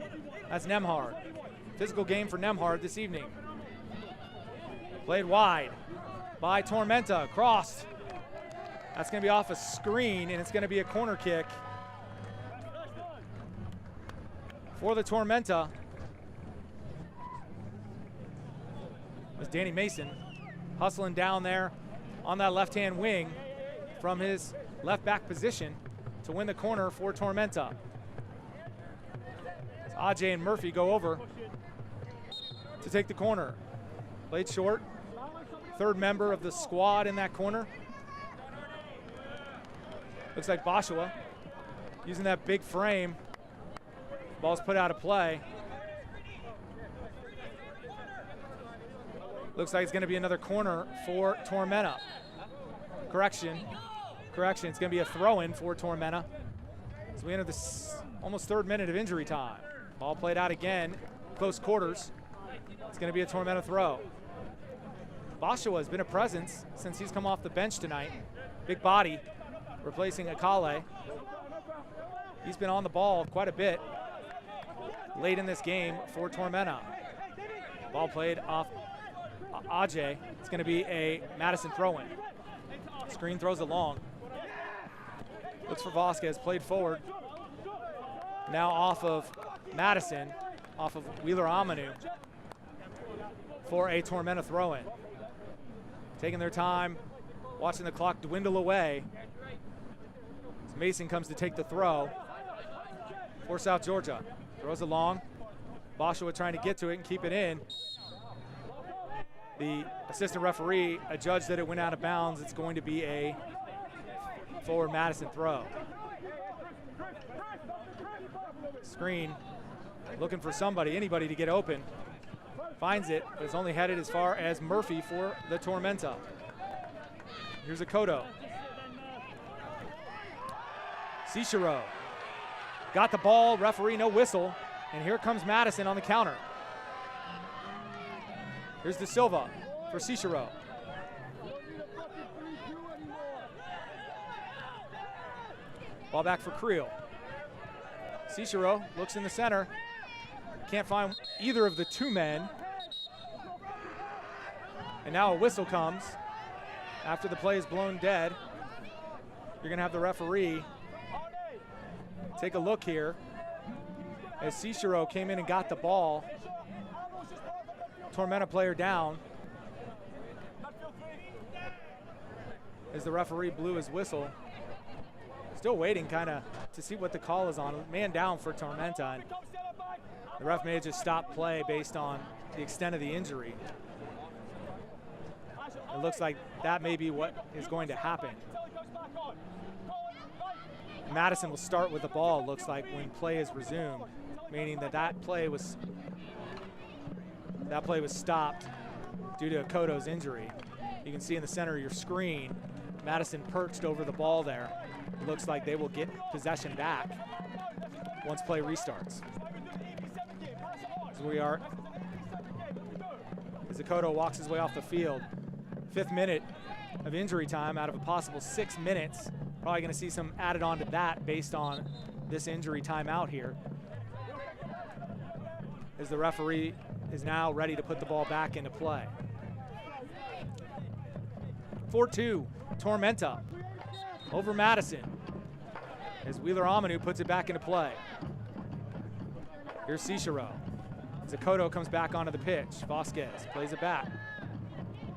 That's Nemhard. Physical game for Nemhard this evening. Played wide by Tormenta, crossed. That's gonna be off a screen and it's gonna be a corner kick for the Tormenta. It's Danny Mason hustling down there on that left-hand wing from his left back position to win the corner for Tormenta. As Ajay and Murphy go over to take the corner. Played short. Third member of the squad in that corner. Looks like Boshua using that big frame. Ball's put out of play. Looks like it's going to be another corner for Tormenta. Correction, it's going to be a throw-in for Tormenta. As we enter this almost third minute of injury time. Ball played out again, close quarters. It's going to be a Tormenta throw. Boshua has been a presence since he's come off the bench tonight. Big body, replacing Akale. He's been on the ball quite a bit late in this game for Tormenta. Ball played off Ajay. It's going to be a Madison throw-in. Screen throws it long. Looks for Vasquez, played forward. Now off of Madison, off of Wheeler Amanu for a Tormenta throw-in. Taking their time, watching the clock dwindle away. As Mason comes to take the throw for South Georgia. Throws it long. Boshua trying to get to it and keep it in. The assistant referee adjudged that it went out of bounds. It's going to be a forward Madison throw. Screen, looking for somebody, anybody to get open. Finds it, but it's only headed as far as Murphy for the Tormenta. Here's Akoto. Cichero got the ball, referee no whistle, and here comes Madison on the counter. Here's De Silva for Cichero. Ball back for Creel. Cichero looks in the center. Can't find either of the two men. And now a whistle comes after the play is blown dead. You're going to have the referee take a look here as Cichero came in and got the ball. Tormenta player down as the referee blew his whistle. Still waiting kind of to see what the call is on. Man down for Tormenta. And The ref may have just stopped play based on the extent of the injury. It looks like that may be what is going to happen. Madison will start with the ball, looks like, when play is resumed, meaning that play was stopped due to Akoto's injury. You can see in the center of your screen, Madison perched over the ball there. It looks like they will get possession back once play restarts. As Akoto walks his way off the field, 5th minute of injury time out of a possible 6 minutes. Probably going to see some added on to that based on this injury timeout here. As the referee is now ready to put the ball back into play. 4-2, Tormenta over Madison. As Wheeler Amanu puts it back into play. Here's Cicero. Zakoto comes back onto the pitch. Vasquez plays it back.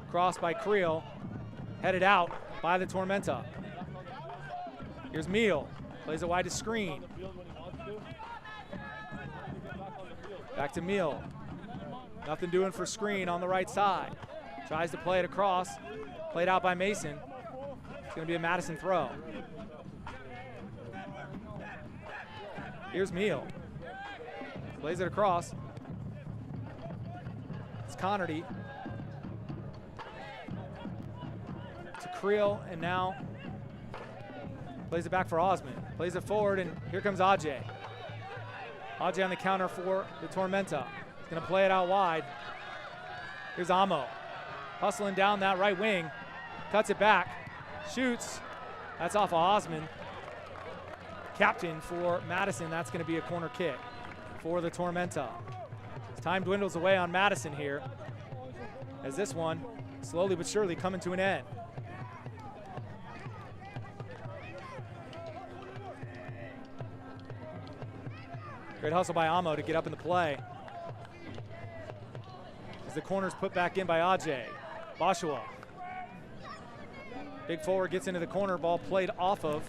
Crossed by Creel. Headed out by the Tormenta. Here's Meal. Plays it wide to screen. Back to Meal. Nothing doing for screen on the right side. Tries to play it across. Played out by Mason. It's going to be a Madison throw. Here's Meal. Plays it across. It's Connerty. To Creel, and now plays it back for Osmond. Plays it forward, and here comes Ajay. Ajay on the counter for the Tormenta. He's going to play it out wide. Here's Amo. Hustling down that right wing. Cuts it back. Shoots. That's off of Osmond. Captain for Madison. That's going to be a corner kick for the Tormenta. As time dwindles away on Madison here, as this one slowly but surely coming to an end. Great hustle by Amo to get up in the play. As the corner's put back in by Ajay. Bashua. Big forward gets into the corner, ball played off of